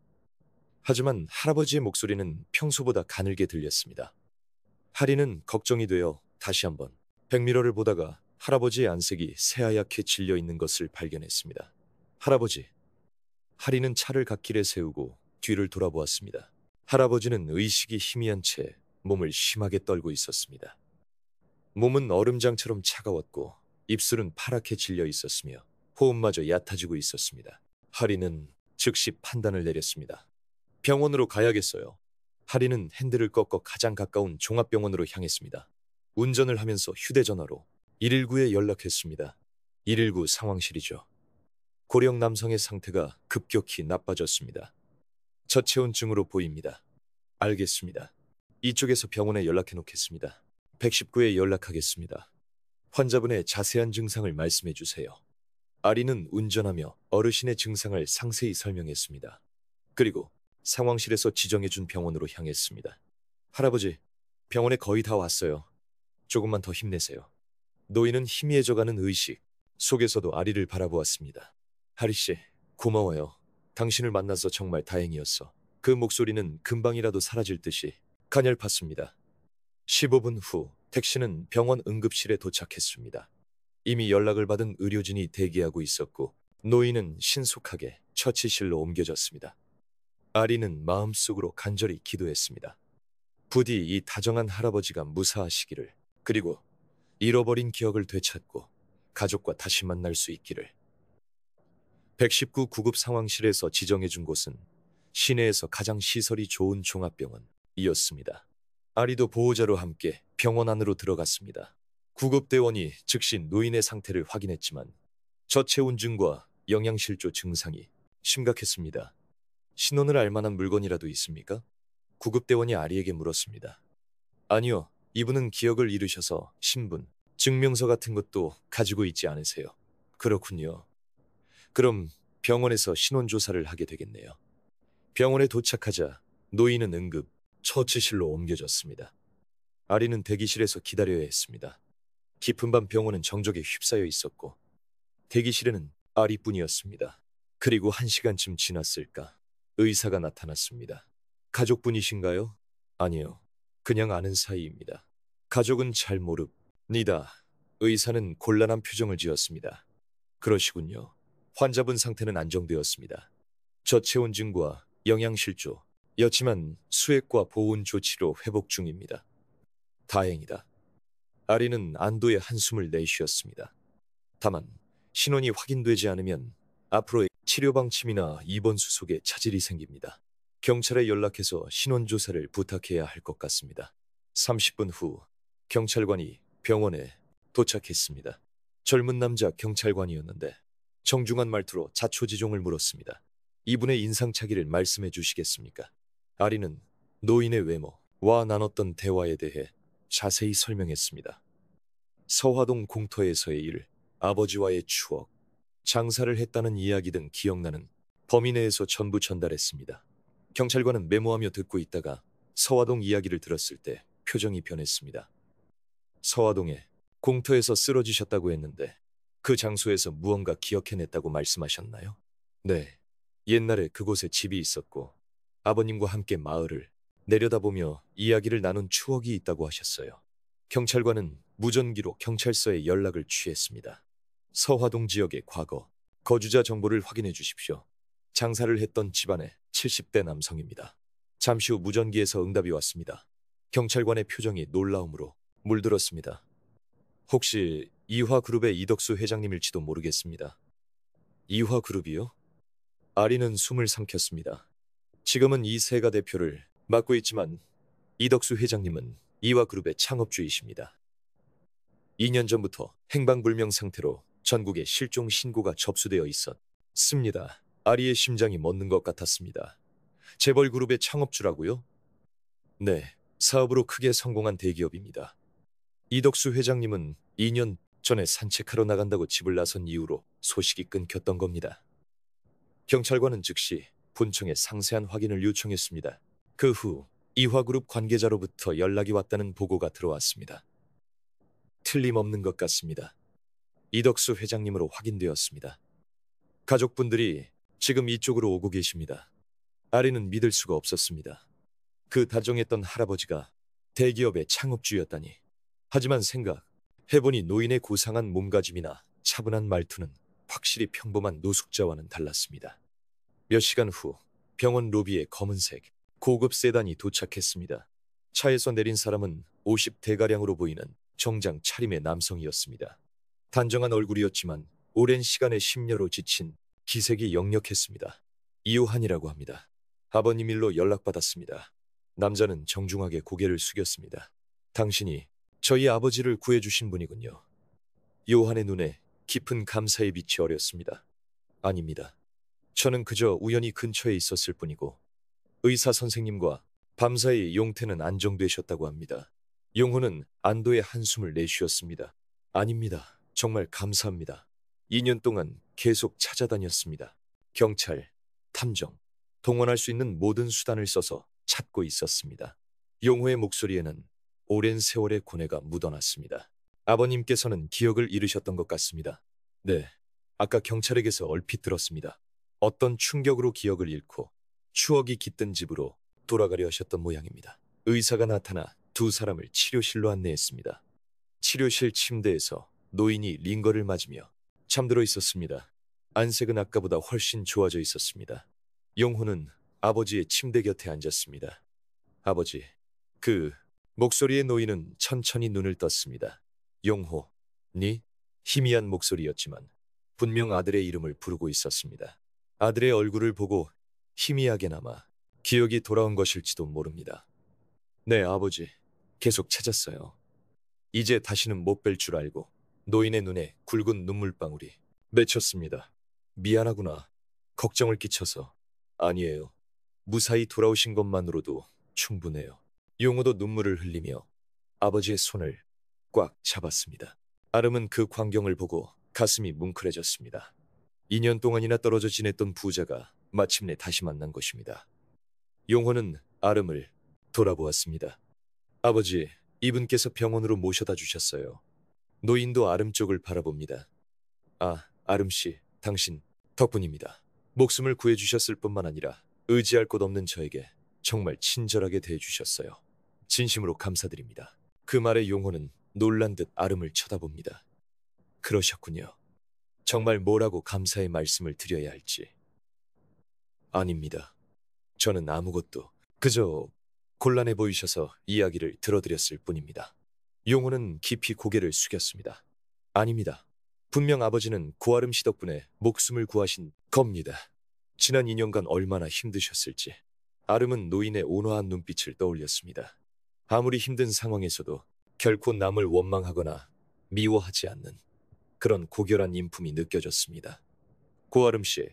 하지만 할아버지의 목소리는 평소보다 가늘게 들렸습니다. 하리는 걱정이 되어 다시 한번 백미러를 보다가 할아버지의 안색이 새하얗게 질려 있는 것을 발견했습니다. 할아버지. 하리는 차를 갓길에 세우고 뒤를 돌아보았습니다. 할아버지는 의식이 희미한 채 몸을 심하게 떨고 있었습니다. 몸은 얼음장처럼 차가웠고 입술은 파랗게 질려 있었으며 호흡마저 얕아지고 있었습니다. 하리는 즉시 판단을 내렸습니다. 병원으로 가야겠어요. 하리는 핸들을 꺾어 가장 가까운 종합병원으로 향했습니다. 운전을 하면서 휴대전화로 119에 연락했습니다. 119 상황실이죠. 고령 남성의 상태가 급격히 나빠졌습니다. 저체온증으로 보입니다. 알겠습니다. 이쪽에서 병원에 연락해 놓겠습니다. 119에 연락하겠습니다. 환자분의 자세한 증상을 말씀해 주세요. 아리는 운전하며 어르신의 증상을 상세히 설명했습니다. 그리고 상황실에서 지정해준 병원으로 향했습니다. 할아버지, 병원에 거의 다 왔어요. 조금만 더 힘내세요. 노인은 희미해져가는 의식 속에서도 아리를 바라보았습니다. 하리씨, 고마워요. 당신을 만나서 정말 다행이었어. 그 목소리는 금방이라도 사라질 듯이 가냘팠습니다. 15분 후 택시는 병원 응급실에 도착했습니다. 이미 연락을 받은 의료진이 대기하고 있었고 노인은 신속하게 처치실로 옮겨졌습니다. 아리는 마음속으로 간절히 기도했습니다. 부디 이 다정한 할아버지가 무사하시기를, 그리고 잃어버린 기억을 되찾고 가족과 다시 만날 수 있기를. 119 구급 상황실에서 지정해준 곳은 시내에서 가장 시설이 좋은 종합병원이었습니다. 아리도 보호자로 함께 병원 안으로 들어갔습니다. 구급대원이 즉시 노인의 상태를 확인했지만 저체온증과 영양실조 증상이 심각했습니다. 신원을 알 만한 물건이라도 있습니까? 구급대원이 아리에게 물었습니다. 아니요, 이분은 기억을 잃으셔서 신분, 증명서 같은 것도 가지고 있지 않으세요. 그렇군요. 그럼 병원에서 신원조사를 하게 되겠네요. 병원에 도착하자 노인은 응급 처치실로 옮겨졌습니다. 아리는 대기실에서 기다려야 했습니다. 깊은 밤 병원은 정적에 휩싸여 있었고 대기실에는 아리뿐이었습니다. 그리고 1시간쯤 지났을까 의사가 나타났습니다. 가족분이신가요? 아니요. 그냥 아는 사이입니다. 가족은 잘 모릅니다. 의사는 곤란한 표정을 지었습니다. 그러시군요. 환자분 상태는 안정되었습니다. 저체온증과 영양실조였지만 수액과 보온 조치로 회복 중입니다. 다행이다. 아리는 안도의 한숨을 내쉬었습니다. 다만 신원이 확인되지 않으면 앞으로의 치료 방침이나 입원 수속에 차질이 생깁니다. 경찰에 연락해서 신원 조사를 부탁해야 할 것 같습니다. 30분 후 경찰관이 병원에 도착했습니다. 젊은 남자 경찰관이었는데 정중한 말투로 자초지종을 물었습니다. 이분의 인상착의를 말씀해 주시겠습니까? 아리는 노인의 외모와 나눴던 대화에 대해 자세히 설명했습니다. 서화동 공터에서의 일, 아버지와의 추억, 장사를 했다는 이야기 등 기억나는 범위 내에서 전부 전달했습니다. 경찰관은 메모하며 듣고 있다가 서화동 이야기를 들었을 때 표정이 변했습니다. 서화동에 공터에서 쓰러지셨다고 했는데 그 장소에서 무언가 기억해냈다고 말씀하셨나요? 네. 옛날에 그곳에 집이 있었고 아버님과 함께 마을을 내려다보며 이야기를 나눈 추억이 있다고 하셨어요. 경찰관은 무전기로 경찰서에 연락을 취했습니다. 서화동 지역의 과거, 거주자 정보를 확인해 주십시오. 장사를 했던 집안의 70대 남성입니다. 잠시 후 무전기에서 응답이 왔습니다. 경찰관의 표정이 놀라움으로 물들었습니다. 혹시 이화그룹의 이덕수 회장님일지도 모르겠습니다. 이화그룹이요? 아리는 숨을 삼켰습니다. 지금은 이세가 대표를 맡고 있지만 이덕수 회장님은 이화그룹의 창업주이십니다. 2년 전부터 행방불명 상태로 전국에 실종 신고가 접수되어 있었습니다. 아리의 심장이 멎는 것 같았습니다. 재벌그룹의 창업주라고요? 네, 사업으로 크게 성공한 대기업입니다. 이덕수 회장님은 2년 전에 산책하러 나간다고 집을 나선 이후로 소식이 끊겼던 겁니다. 경찰관은 즉시 본청에 상세한 확인을 요청했습니다. 그 후 이화그룹 관계자로부터 연락이 왔다는 보고가 들어왔습니다. 틀림없는 것 같습니다. 이덕수 회장님으로 확인되었습니다. 가족분들이 지금 이쪽으로 오고 계십니다. 아리는 믿을 수가 없었습니다. 그 다정했던 할아버지가 대기업의 창업주였다니. 하지만 생각해보니 노인의 고상한 몸가짐이나 차분한 말투는 확실히 평범한 노숙자와는 달랐습니다. 몇 시간 후 병원 로비에 검은색 고급 세단이 도착했습니다. 차에서 내린 사람은 50대가량으로 보이는 정장 차림의 남성이었습니다. 단정한 얼굴이었지만 오랜 시간의 심려로 지친 기색이 역력했습니다. 이호한이라고 합니다. 아버님 일로 연락받았습니다. 남자는 정중하게 고개를 숙였습니다. 당신이 저희 아버지를 구해주신 분이군요. 요한의 눈에 깊은 감사의 빛이 어렸습니다. 아닙니다. 저는 그저 우연히 근처에 있었을 뿐이고 의사 선생님과 밤사이 용태는 안정되셨다고 합니다. 용호는 안도의 한숨을 내쉬었습니다. 아닙니다. 정말 감사합니다. 2년 동안 계속 찾아다녔습니다. 경찰, 탐정, 동원할 수 있는 모든 수단을 써서 찾고 있었습니다. 용호의 목소리에는 오랜 세월의 고뇌가 묻어났습니다. 아버님께서는 기억을 잃으셨던 것 같습니다. 네, 아까 경찰에게서 얼핏 들었습니다. 어떤 충격으로 기억을 잃고 추억이 깃든 집으로 돌아가려 하셨던 모양입니다. 의사가 나타나 두 사람을 치료실로 안내했습니다. 치료실 침대에서 노인이 링거를 맞으며 잠들어 있었습니다. 안색은 아까보다 훨씬 좋아져 있었습니다. 용호는 아버지의 침대 곁에 앉았습니다. 아버지, 목소리의 노인은 천천히 눈을 떴습니다. 용호, 니? 희미한 목소리였지만 분명 아들의 이름을 부르고 있었습니다. 아들의 얼굴을 보고 희미하게나마 기억이 돌아온 것일지도 모릅니다. 네, 아버지. 계속 찾았어요. 이제 다시는 못 뵐 줄 알고 노인의 눈에 굵은 눈물방울이 맺혔습니다. 미안하구나. 걱정을 끼쳐서. 아니에요. 무사히 돌아오신 것만으로도 충분해요. 용호도 눈물을 흘리며 아버지의 손을 꽉 잡았습니다. 아름은 그 광경을 보고 가슴이 뭉클해졌습니다. 2년 동안이나 떨어져 지냈던 부자가 마침내 다시 만난 것입니다. 용호는 아름을 돌아보았습니다. 아버지, 이분께서 병원으로 모셔다 주셨어요. 노인도 아름 쪽을 바라봅니다. 아, 아름 씨, 당신 덕분입니다. 목숨을 구해주셨을 뿐만 아니라 의지할 곳 없는 저에게 정말 친절하게 대해주셨어요. 진심으로 감사드립니다. 그 말에 용호는 놀란 듯 아름을 쳐다봅니다. 그러셨군요. 정말 뭐라고 감사의 말씀을 드려야 할지. 아닙니다. 저는 아무것도 그저 곤란해 보이셔서 이야기를 들어드렸을 뿐입니다. 용호는 깊이 고개를 숙였습니다. 아닙니다. 분명 아버지는 고아름 씨 덕분에 목숨을 구하신 겁니다. 지난 2년간 얼마나 힘드셨을지. 아름은 노인의 온화한 눈빛을 떠올렸습니다. 아무리 힘든 상황에서도 결코 남을 원망하거나 미워하지 않는 그런 고결한 인품이 느껴졌습니다. 고아름 씨,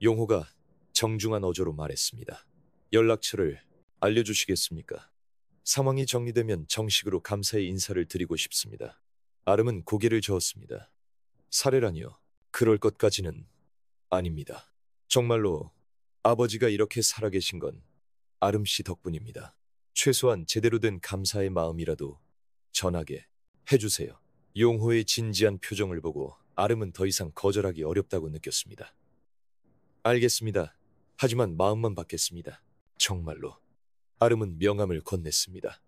용호가 정중한 어조로 말했습니다. 연락처를 알려주시겠습니까? 상황이 정리되면 정식으로 감사의 인사를 드리고 싶습니다. 아름은 고개를 저었습니다. 사례라니요. 그럴 것까지는 아닙니다. 정말로 아버지가 이렇게 살아계신 건 아름 씨 덕분입니다. 최소한 제대로 된 감사의 마음이라도 전하게 해주세요. 용호의 진지한 표정을 보고 아름은 더 이상 거절하기 어렵다고 느꼈습니다. 알겠습니다. 하지만 마음만 받겠습니다. 정말로. 아름은 명함을 건넸습니다.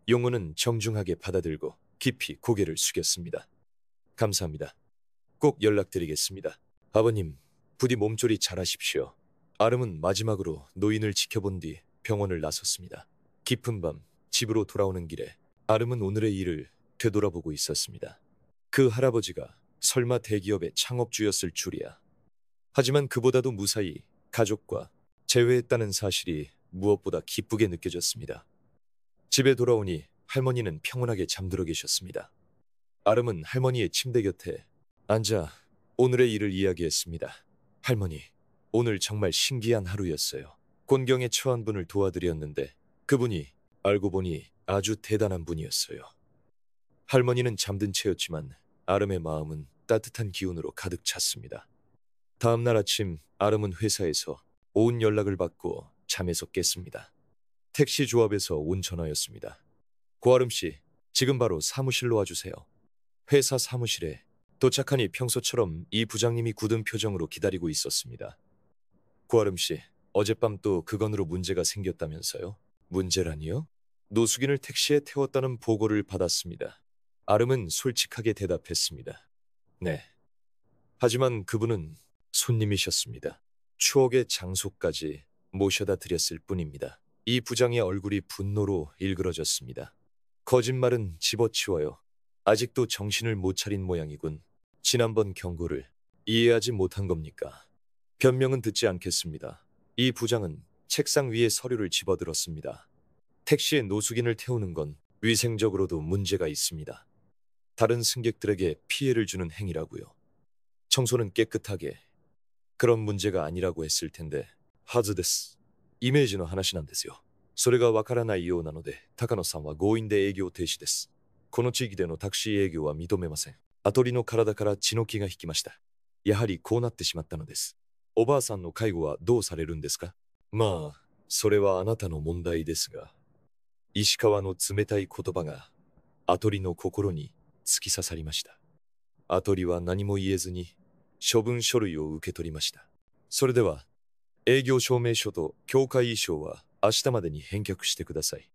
용호는 정중하게 받아들고 깊이 고개를 숙였습니다. 감사합니다. 꼭 연락드리겠습니다. 아버님, 부디 몸조리 잘하십시오. 아름은 마지막으로 노인을 지켜본 뒤 병원을 나섰습니다. 깊은 밤 집으로 돌아오는 길에 아름은 오늘의 일을 되돌아보고 있었습니다. 그 할아버지가 설마 대기업의 창업주였을 줄이야. 하지만 그보다도 무사히 가족과 재회했다는 사실이 무엇보다 기쁘게 느껴졌습니다. 집에 돌아오니 할머니는 평온하게 잠들어 계셨습니다. 아름은 할머니의 침대 곁에 앉아 오늘의 일을 이야기했습니다. 할머니, 오늘 정말 신기한 하루였어요. 곤경에 처한 분을 도와드렸는데 그분이 알고 보니 아주 대단한 분이었어요. 할머니는 잠든 채였지만 아름의 마음은 따뜻한 기운으로 가득 찼습니다. 다음 날 아침 아름은 회사에서 온 연락을 받고 잠에서 깼습니다. 택시 조합에서 온 전화였습니다. 고아름 씨, 지금 바로 사무실로 와주세요. 회사 사무실에 도착하니 평소처럼 이 부장님이 굳은 표정으로 기다리고 있었습니다. 고아름 씨, 어젯밤 또 그건으로 문제가 생겼다면서요? 문제라니요? 노숙인을 택시에 태웠다는 보고를 받았습니다. 아름은 솔직하게 대답했습니다. 네. 하지만 그분은 손님이셨습니다. 추억의 장소까지 모셔다 드렸을 뿐입니다. 이 부장의 얼굴이 분노로 일그러졌습니다. 거짓말은 집어치워요. 아직도 정신을 못 차린 모양이군. 지난번 경고를 이해하지 못한 겁니까? 변명은 듣지 않겠습니다. 이 부장은 책상 위에 서류를 집어들었습니다. 택시에 노숙인을 태우는 건 위생적으로도 문제가 있습니다. 다른 승객들에게 피해를 주는 행위라고요. 청소는 깨끗하게 그런 문제가 아니라고 했을 텐데 하즈 데스.イメージの話なんですよ。それがわからないようなので、高野さんは強引で営業停止です。この地域でのタクシー営業は認めません。アトリの体から血の気が引きました。やはりこうなってしまったのです。おばあさんの介護はどうされるんですか？まあ、それはあなたの問題ですが、石川の冷たい言葉がアトリの心に突き刺さりました。アトリは何も言えずに処分書類を受け取りました。それでは、営業証明書と協会衣装は明日までに返却してください。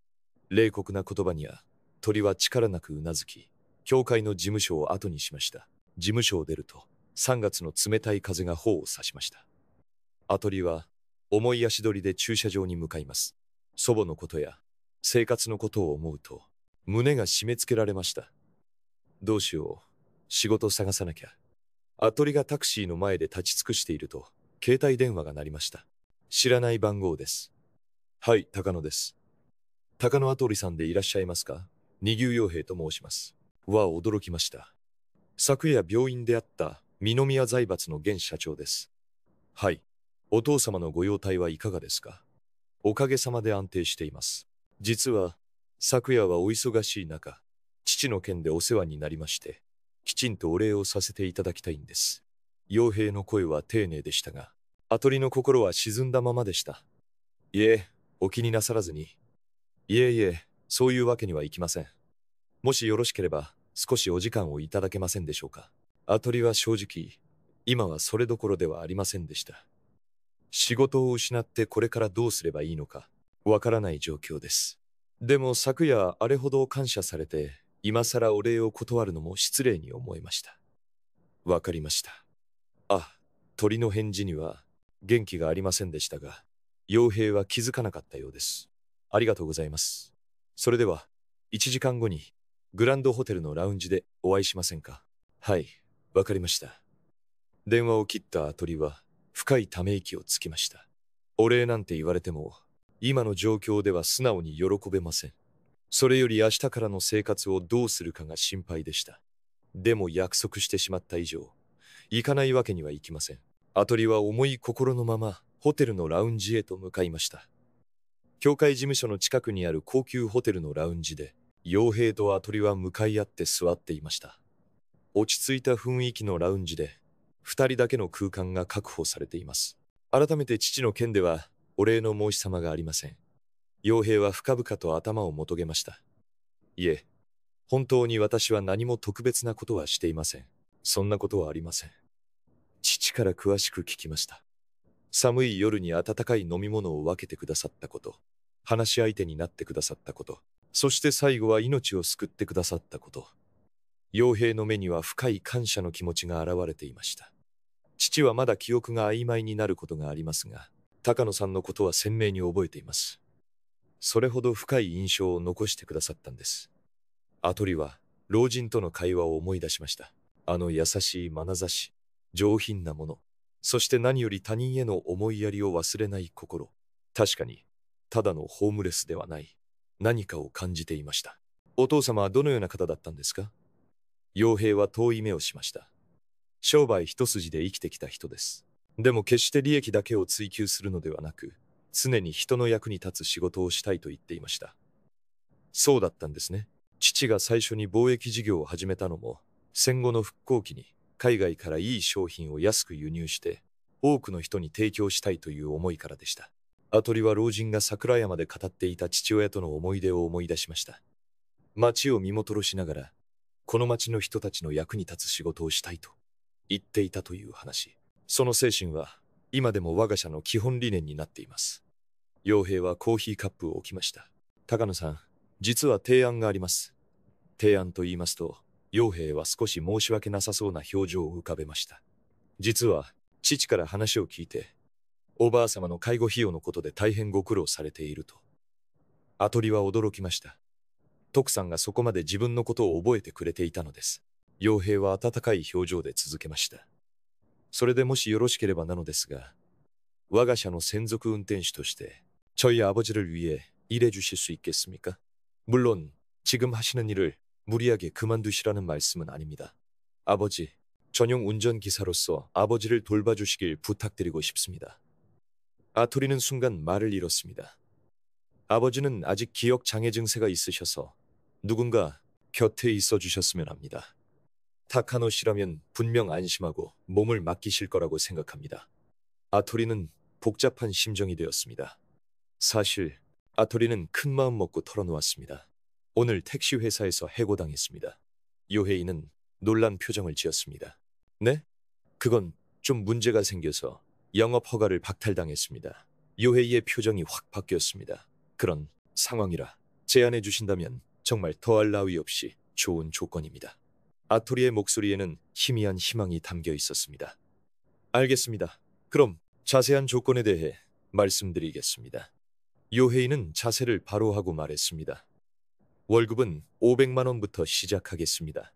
冷酷な言葉には鳥は力なくうなずき、協会の事務所を後にしました。事務所を出ると3月の冷たい風が頬を刺しました。アトリは重い足取りで駐車場に向かいます。祖母のことや生活のことを思うと胸が締め付けられました。どうしよう、仕事探さなきゃ。アトリがタクシーの前で立ち尽くしていると携帯電話が鳴りました。知らない番号です。はい、高野です。高野アトリさんでいらっしゃいますか？二牛洋平と申します。は驚きました。昨夜病院で会った二宮財閥の現社長です。はい。お父様のご容態はいかがですか？おかげさまで安定しています。実は、昨夜はお忙しい中、父の件でお世話になりまして、きちんとお礼をさせていただきたいんです。傭兵の声は丁寧でしたが、アトリの心は沈んだままでした。いえ、お気になさらずに。いえいえ、そういうわけにはいきません。もしよろしければ、少しお時間をいただけませんでしょうか。アトリは正直、今はそれどころではありませんでした。仕事を失ってこれからどうすればいいのか、わからない状況です。でも昨夜あれほど感謝されて、今更お礼を断るのも失礼に思いました。わかりました。あ、鳥の返事には元気がありませんでしたが、傭兵は気づかなかったようです。ありがとうございます。それでは、1時間後にグランドホテルのラウンジでお会いしませんか。はい、わかりました。電話を切ったアトリは深いため息をつきました。お礼なんて言われても、今の状況では素直に喜べません。それより明日からの生活をどうするかが心配でした。でも約束してしまった以上、行かないわけにはいきません。アトリは重い心のままホテルのラウンジへと向かいました。教会事務所の近くにある高級ホテルのラウンジで、傭兵とアトリは向かい合って座っていました。落ち着いた雰囲気のラウンジで、二人だけの空間が確保されています。改めて父の件では、お礼の申し様がありません。傭兵は深々と頭をもとげました。いえ、本当に私は何も特別なことはしていません。そんなことはありません。父から詳しく聞きました。寒い夜に温かい飲み物を分けてくださったこと、話し相手になってくださったこと、そして最後は命を救ってくださったこと。傭兵の目には深い感謝の気持ちが現れていました。父はまだ記憶が曖昧になることがありますが、高野さんのことは鮮明に覚えています。それほど深い印象を残してくださったんです。アトリは老人との会話を思い出しました。あの優しい眼差し、上品なもの、そして何より他人への思いやりを忘れない心。確かに、ただのホームレスではない、何かを感じていました。お父様はどのような方だったんですか。傭兵は遠い目をしました。商売一筋で生きてきた人です。でも決して利益だけを追求するのではなく、常に人の役に立つ仕事をしたいと言っていました。そうだったんですね。父が最初に貿易事業を始めたのも、戦後の復興期に海外からいい商品を安く輸入して、多くの人に提供したいという思いからでした。アトリは老人が桜山で語っていた父親との思い出を思い出しました。町を見戻しながら、この町の人たちの役に立つ仕事をしたいと言っていたという話。その精神は今でも我が社の基本理念になっています。傭兵はコーヒーカップを置きました。高野さん、実は提案があります。提案と言いますと、傭兵は少し申し訳なさそうな表情を浮かべました。実は父から話を聞いて、おばあ様の介護費用のことで大変ご苦労されていると。アトリは驚きました。徳さんがそこまで自分のことを覚えてくれていたのです。傭兵は温かい表情で続けました。それでもしよろしければなのですが、我が社の専属運転手として저희 아버지를 위해 일해 주실 수 있겠습니까? 물론 지금 하시는 일을 무리하게 그만두시라는 말씀은 아닙니다. 아버지, 전용 운전기사로서 아버지를 돌봐주시길 부탁드리고 싶습니다. 아토리는 순간 말을 잃었습니다. 아버지는 아직 기억 장애 증세가 있으셔서 누군가 곁에 있어 주셨으면 합니다. 타카노 씨라면 분명 안심하고 몸을 맡기실 거라고 생각합니다. 아토리는 복잡한 심정이 되었습니다. 사실 아토리는 큰 마음 먹고 털어놓았습니다. 오늘 택시 회사에서 해고당했습니다. 요헤이는 놀란 표정을 지었습니다. 네? 그건 좀 문제가 생겨서 영업 허가를 박탈당했습니다. 요헤이의 표정이 확 바뀌었습니다. 그런 상황이라 제안해 주신다면 정말 더할 나위 없이 좋은 조건입니다. 아토리의 목소리에는 희미한 희망이 담겨 있었습니다. 알겠습니다. 그럼 자세한 조건에 대해 말씀드리겠습니다. 요헤이는 자세를 바로 하고 말했습니다. 월급은 500만 원부터 시작하겠습니다.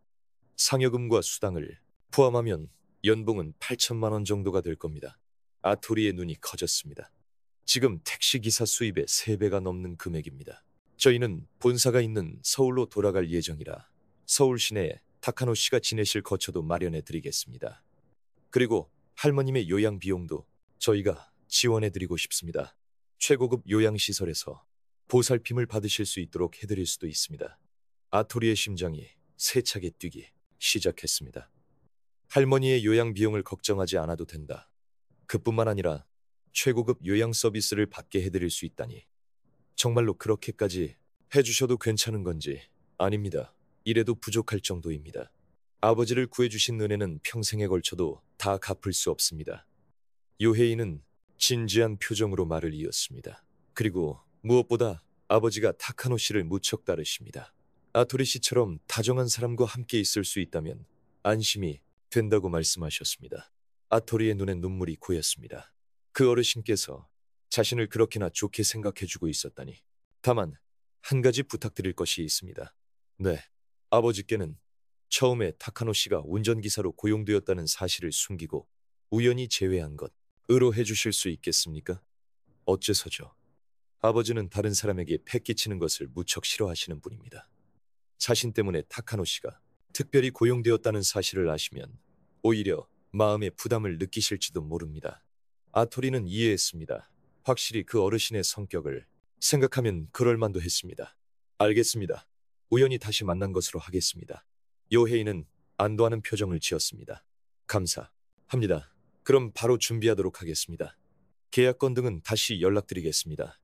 상여금과 수당을 포함하면 연봉은 8천만 원 정도가 될 겁니다. 아토리의 눈이 커졌습니다. 지금 택시기사 수입의 3배가 넘는 금액입니다. 저희는 본사가 있는 서울로 돌아갈 예정이라 서울 시내에 타카노 씨가 지내실 거처도 마련해 드리겠습니다. 그리고 할머님의 요양 비용도 저희가 지원해 드리고 싶습니다. 최고급 요양시설에서 보살핌을 받으실 수 있도록 해드릴 수도 있습니다. 아토리의 심장이 세차게 뛰기 시작했습니다. 할머니의 요양 비용을 걱정하지 않아도 된다. 그뿐만 아니라 최고급 요양 서비스를 받게 해드릴 수 있다니. 정말로 그렇게까지 해주셔도 괜찮은 건지. 아닙니다. 이래도 부족할 정도입니다. 아버지를 구해주신 은혜는 평생에 걸쳐도 다 갚을 수 없습니다. 요헤이는 진지한 표정으로 말을 이었습니다. 그리고 무엇보다 아버지가 타카노 씨를 무척 따르십니다. 아토리 씨처럼 다정한 사람과 함께 있을 수 있다면 안심이 된다고 말씀하셨습니다. 아토리의 눈에 눈물이 고였습니다. 그 어르신께서 자신을 그렇게나 좋게 생각해주고 있었다니. 다만 한 가지 부탁드릴 것이 있습니다. 네, 아버지께는 처음에 타카노 씨가 운전기사로 고용되었다는 사실을 숨기고 우연히 제외한 것 의로해 주실 수 있겠습니까? 어째서죠? 아버지는 다른 사람에게 패 끼치는 것을 무척 싫어하시는 분입니다. 자신 때문에 타카노 씨가 특별히 고용되었다는 사실을 아시면 오히려 마음의 부담을 느끼실지도 모릅니다. 아토리는 이해했습니다. 확실히 그 어르신의 성격을 생각하면 그럴만도 했습니다. 알겠습니다. 우연히 다시 만난 것으로 하겠습니다. 요헤이는 안도하는 표정을 지었습니다. 감사합니다. 그럼 바로 준비하도록 하겠습니다. 계약건 등은 다시 연락드리겠습니다.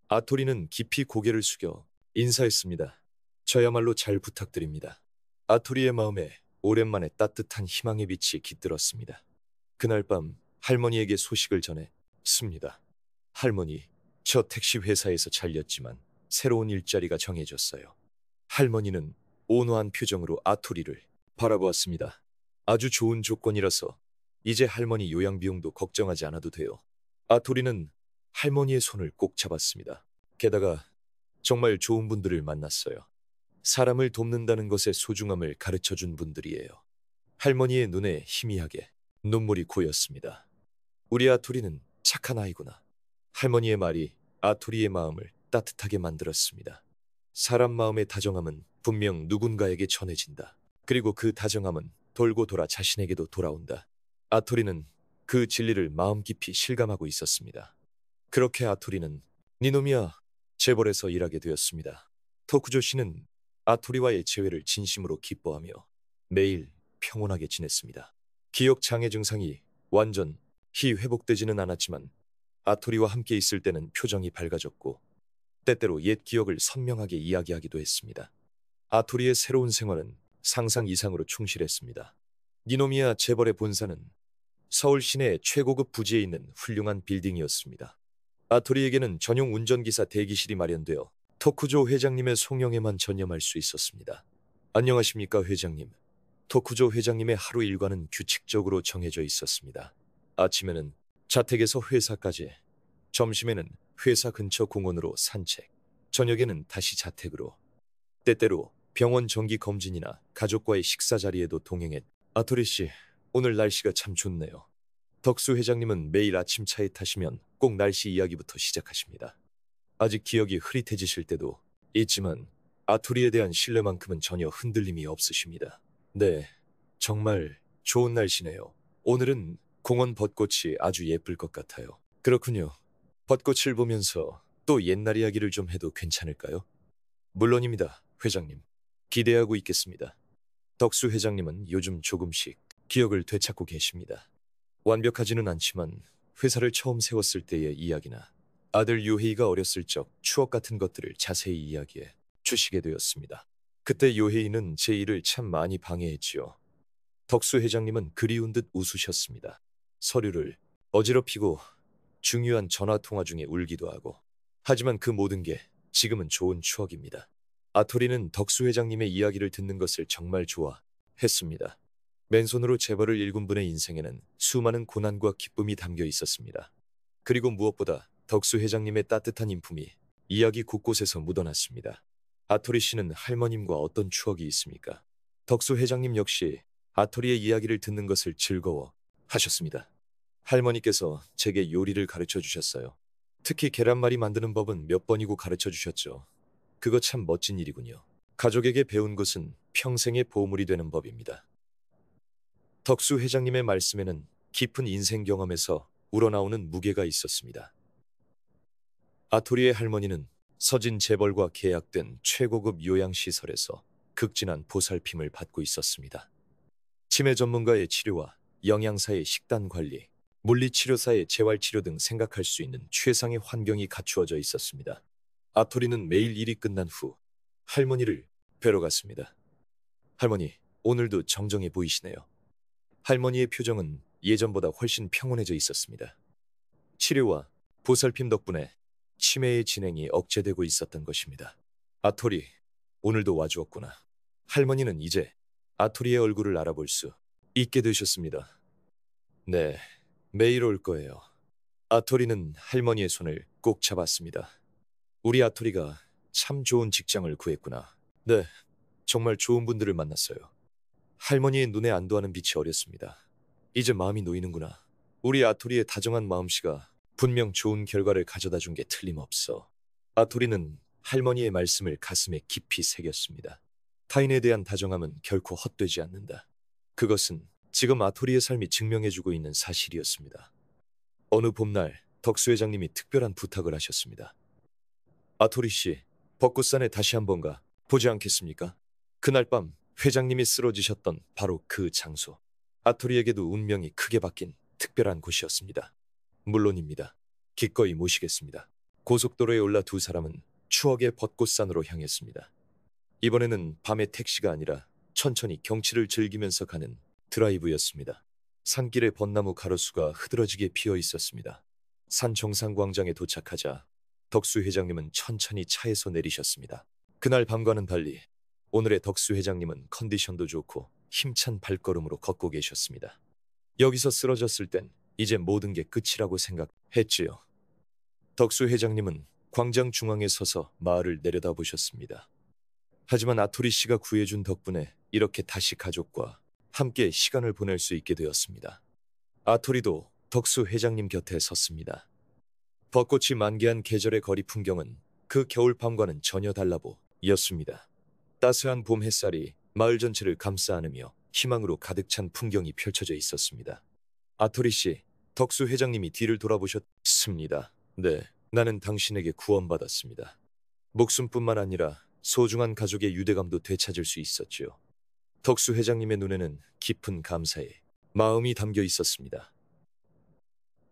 아토리는 깊이 고개를 숙여 인사했습니다. 저야말로 잘 부탁드립니다. 아토리의 마음에 오랜만에 따뜻한 희망의 빛이 깃들었습니다. 그날 밤 할머니에게 소식을 전했습니다. 할머니, 저 택시 회사에서 잘렸지만 새로운 일자리가 정해졌어요. 할머니는 온화한 표정으로 아토리를 바라보았습니다. 아주 좋은 조건이라서 이제 할머니 요양 비용도 걱정하지 않아도 돼요. 아토리는 할머니의 손을 꼭 잡았습니다. 게다가 정말 좋은 분들을 만났어요. 사람을 돕는다는 것의 소중함을 가르쳐준 분들이에요. 할머니의 눈에 희미하게 눈물이 고였습니다. 우리 아토리는 착한 아이구나. 할머니의 말이 아토리의 마음을 따뜻하게 만들었습니다. 사람 마음의 다정함은 분명 누군가에게 전해진다. 그리고 그 다정함은 돌고 돌아 자신에게도 돌아온다. 아토리는 그 진리를 마음 깊이 실감하고 있었습니다. 그렇게 아토리는 니노미야 재벌에서 일하게 되었습니다. 토쿠조 씨는 아토리와의 재회를 진심으로 기뻐하며 매일 평온하게 지냈습니다. 기억 장애 증상이 완전히 회복되지는 않았지만 아토리와 함께 있을 때는 표정이 밝아졌고 때때로 옛 기억을 선명하게 이야기하기도 했습니다. 아토리의 새로운 생활은 상상 이상으로 충실했습니다. 니노미야 재벌의 본사는 서울 시내 최고급 부지에 있는 훌륭한 빌딩이었습니다. 아토리에게는 전용 운전기사 대기실이 마련되어 토쿠조 회장님의 송영에만 전념할 수 있었습니다. 안녕하십니까 회장님. 토쿠조 회장님의 하루 일과는 규칙적으로 정해져 있었습니다. 아침에는 자택에서 회사까지, 점심에는 회사 근처 공원으로 산책, 저녁에는 다시 자택으로, 때때로 병원 정기 검진이나 가족과의 식사 자리에도 동행했. 아토리 씨, 오늘 날씨가 참 좋네요. 덕수 회장님은 매일 아침 차에 타시면 꼭 날씨 이야기부터 시작하십니다. 아직 기억이 흐릿해지실 때도 있지만 아토리에 대한 신뢰만큼은 전혀 흔들림이 없으십니다. 네, 정말 좋은 날씨네요. 오늘은 공원 벚꽃이 아주 예쁠 것 같아요. 그렇군요. 벚꽃을 보면서 또 옛날 이야기를 좀 해도 괜찮을까요? 물론입니다, 회장님. 기대하고 있겠습니다. 덕수 회장님은 요즘 조금씩 기억을 되찾고 계십니다. 완벽하지는 않지만 회사를 처음 세웠을 때의 이야기나 아들 요헤이가 어렸을 적 추억 같은 것들을 자세히 이야기해 주시게 되었습니다. 그때 요헤이는 제 일을 참 많이 방해했지요. 덕수 회장님은 그리운 듯 웃으셨습니다. 서류를 어지럽히고 중요한 전화 통화 중에 울기도 하고. 하지만 그 모든 게 지금은 좋은 추억입니다. 아토리는 덕수 회장님의 이야기를 듣는 것을 정말 좋아했습니다. 맨손으로 재벌을 일군 분의 인생에는 수많은 고난과 기쁨이 담겨 있었습니다. 그리고 무엇보다 덕수 회장님의 따뜻한 인품이 이야기 곳곳에서 묻어났습니다. 아토리 씨는 할머님과 어떤 추억이 있습니까? 덕수 회장님 역시 아토리의 이야기를 듣는 것을 즐거워 하셨습니다. 할머니께서 제게 요리를 가르쳐 주셨어요. 특히 계란말이 만드는 법은 몇 번이고 가르쳐 주셨죠. 그거 참 멋진 일이군요. 가족에게 배운 것은 평생의 보물이 되는 법입니다. 덕수 회장님의 말씀에는 깊은 인생 경험에서 우러나오는 무게가 있었습니다. 아토리의 할머니는 서진 재벌과 계약된 최고급 요양시설에서 극진한 보살핌을 받고 있었습니다. 치매 전문가의 치료와 영양사의 식단 관리, 물리치료사의 재활치료 등 생각할 수 있는 최상의 환경이 갖추어져 있었습니다. 아토리는 매일 일이 끝난 후 할머니를 뵈러 갔습니다. 할머니, 오늘도 정정해 보이시네요. 할머니의 표정은 예전보다 훨씬 평온해져 있었습니다. 치료와 보살핌 덕분에 치매의 진행이 억제되고 있었던 것입니다. 아토리, 오늘도 와주었구나. 할머니는 이제 아토리의 얼굴을 알아볼 수 있게 되셨습니다. 네, 매일 올 거예요. 아토리는 할머니의 손을 꼭 잡았습니다. 우리 아토리가 참 좋은 직장을 구했구나. 네, 정말 좋은 분들을 만났어요. 할머니의 눈에 안도하는 빛이 어렸습니다. 이제 마음이 놓이는구나. 우리 아토리의 다정한 마음씨가 분명 좋은 결과를 가져다 준 게 틀림없어. 아토리는 할머니의 말씀을 가슴에 깊이 새겼습니다. 타인에 대한 다정함은 결코 헛되지 않는다. 그것은 지금 아토리의 삶이 증명해주고 있는 사실이었습니다. 어느 봄날 덕수 회장님이 특별한 부탁을 하셨습니다. 아토리 씨, 벚꽃산에 다시 한번 보지 않겠습니까? 그날 밤 회장님이 쓰러지셨던 바로 그 장소. 아토리에게도 운명이 크게 바뀐 특별한 곳이었습니다. 물론입니다. 기꺼이 모시겠습니다. 고속도로에 올라 두 사람은 추억의 벚꽃산으로 향했습니다. 이번에는 밤의 택시가 아니라 천천히 경치를 즐기면서 가는 드라이브였습니다. 산길에 벚나무 가로수가 흐드러지게 피어 있었습니다. 산 정상 광장에 도착하자 덕수 회장님은 천천히 차에서 내리셨습니다. 그날 밤과는 달리 오늘의 덕수 회장님은 컨디션도 좋고 힘찬 발걸음으로 걷고 계셨습니다. 여기서 쓰러졌을 땐 이제 모든 게 끝이라고 생각했지요. 덕수 회장님은 광장 중앙에 서서 마을을 내려다보셨습니다. 하지만 아토리 씨가 구해준 덕분에 이렇게 다시 가족과 함께 시간을 보낼 수 있게 되었습니다. 아토리도 덕수 회장님 곁에 섰습니다. 벚꽃이 만개한 계절의 거리 풍경은 그 겨울밤과는 전혀 달라 보였습니다. 따스한 봄 햇살이 마을 전체를 감싸 안으며 희망으로 가득 찬 풍경이 펼쳐져 있었습니다. 아토리 씨, 덕수 회장님이 뒤를 돌아보셨습니다. 네, 나는 당신에게 구원받았습니다. 목숨뿐만 아니라 소중한 가족의 유대감도 되찾을 수 있었지요. 덕수 회장님의 눈에는 깊은 감사의 마음이 담겨 있었습니다.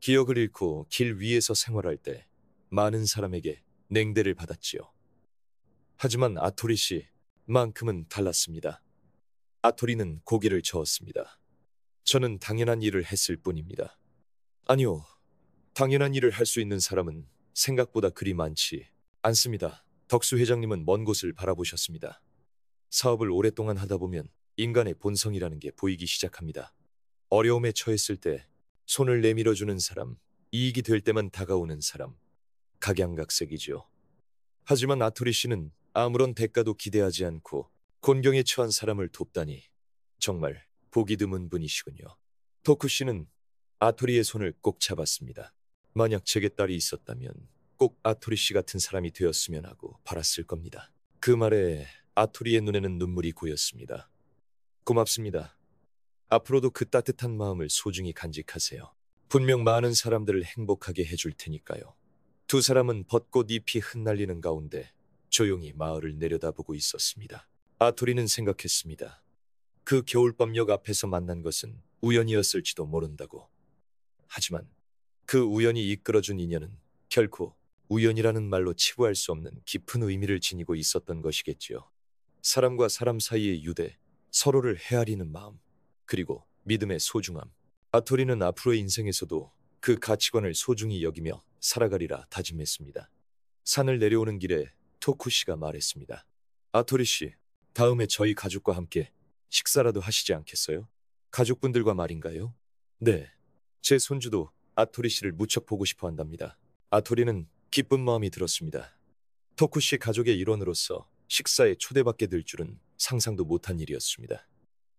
기억을 잃고 길 위에서 생활할 때 많은 사람에게 냉대를 받았지요. 하지만 아토리 씨만큼은 달랐습니다. 아토리는 고개를 저었습니다. 저는 당연한 일을 했을 뿐입니다. 아니요, 당연한 일을 할 수 있는 사람은 생각보다 그리 많지 않습니다. 덕수 회장님은 먼 곳을 바라보셨습니다. 사업을 오랫동안 하다 보면 인간의 본성이라는 게 보이기 시작합니다. 어려움에 처했을 때 손을 내밀어주는 사람, 이익이 될 때만 다가오는 사람, 각양각색이지요. 하지만 아토리 씨는 아무런 대가도 기대하지 않고 곤경에 처한 사람을 돕다니 정말 보기 드문 분이시군요. 토쿠 씨는 아토리의 손을 꼭 잡았습니다. 만약 제게 딸이 있었다면 꼭 아토리 씨 같은 사람이 되었으면 하고 바랐을 겁니다. 그 말에 아토리의 눈에는 눈물이 고였습니다. 고맙습니다. 앞으로도 그 따뜻한 마음을 소중히 간직하세요. 분명 많은 사람들을 행복하게 해줄 테니까요. 두 사람은 벚꽃 잎이 흩날리는 가운데 조용히 마을을 내려다보고 있었습니다. 아토리는 생각했습니다. 그 겨울밤역 앞에서 만난 것은 우연이었을지도 모른다고. 하지만 그 우연이 이끌어준 인연은 결코 우연이라는 말로 치부할 수 없는 깊은 의미를 지니고 있었던 것이겠지요. 사람과 사람 사이의 유대, 서로를 헤아리는 마음, 그리고 믿음의 소중함. 아토리는 앞으로의 인생에서도 그 가치관을 소중히 여기며 살아가리라 다짐했습니다. 산을 내려오는 길에 토쿠 씨가 말했습니다. 아토리 씨, 다음에 저희 가족과 함께 식사라도 하시지 않겠어요? 가족분들과 말인가요? 네, 제 손주도 아토리 씨를 무척 보고 싶어 한답니다. 아토리는 기쁜 마음이 들었습니다. 토쿠 씨 가족의 일원으로서 식사에 초대받게 될 줄은 상상도 못한 일이었습니다.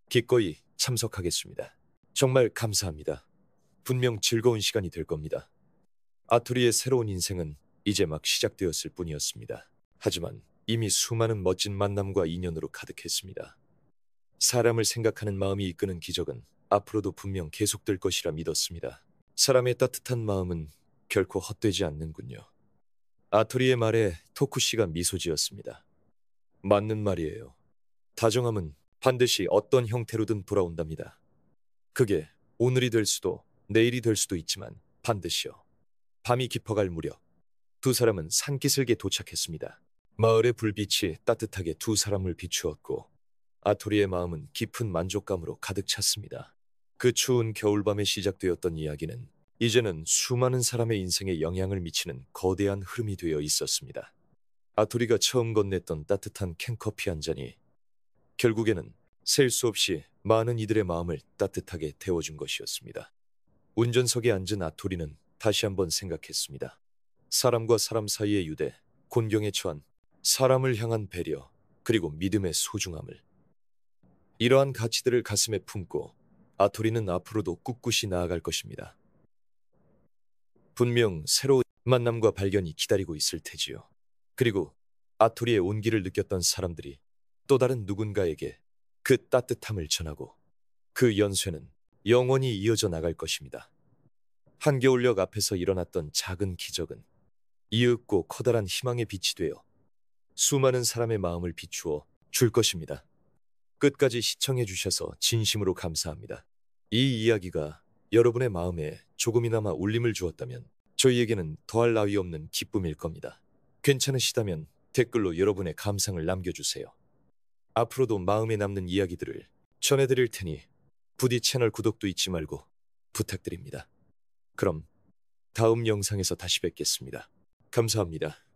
기꺼이 참석하겠습니다. 정말 감사합니다. 분명 즐거운 시간이 될 겁니다. 아토리의 새로운 인생은 이제 막 시작되었을 뿐이었습니다. 하지만 이미 수많은 멋진 만남과 인연으로 가득했습니다. 사람을 생각하는 마음이 이끄는 기적은 앞으로도 분명 계속될 것이라 믿었습니다. 사람의 따뜻한 마음은 결코 헛되지 않는군요. 아토리의 말에 토쿠 씨가 미소 지었습니다. 맞는 말이에요. 다정함은 반드시 어떤 형태로든 돌아온답니다. 그게 오늘이 될 수도 내일이 될 수도 있지만 반드시요. 밤이 깊어갈 무렵 두 사람은 산기슭에 도착했습니다. 마을의 불빛이 따뜻하게 두 사람을 비추었고 아토리의 마음은 깊은 만족감으로 가득 찼습니다. 그 추운 겨울밤에 시작되었던 이야기는 이제는 수많은 사람의 인생에 영향을 미치는 거대한 흐름이 되어 있었습니다. 아토리가 처음 건넸던 따뜻한 캔커피 한 잔이 결국에는 셀 수 없이 많은 이들의 마음을 따뜻하게 데워준 것이었습니다. 운전석에 앉은 아토리는 다시 한번 생각했습니다. 사람과 사람 사이의 유대, 곤경에 처한 사람을 향한 배려, 그리고 믿음의 소중함을. 이러한 가치들을 가슴에 품고 아토리는 앞으로도 꿋꿋이 나아갈 것입니다. 분명 새로운 만남과 발견이 기다리고 있을 테지요. 그리고 아토리의 온기를 느꼈던 사람들이 또 다른 누군가에게 그 따뜻함을 전하고 그 연쇄는 영원히 이어져 나갈 것입니다. 한겨울역 앞에서 일어났던 작은 기적은 이윽고 커다란 희망의 빛이 되어 수많은 사람의 마음을 비추어 줄 것입니다. 끝까지 시청해 주셔서 진심으로 감사합니다. 이 이야기가 여러분의 마음에 조금이나마 울림을 주었다면 저희에게는 더할 나위 없는 기쁨일 겁니다. 괜찮으시다면 댓글로 여러분의 감상을 남겨주세요. 앞으로도 마음에 남는 이야기들을 전해드릴 테니 부디 채널 구독도 잊지 말고 부탁드립니다. 그럼 다음 영상에서 다시 뵙겠습니다. 감사합니다.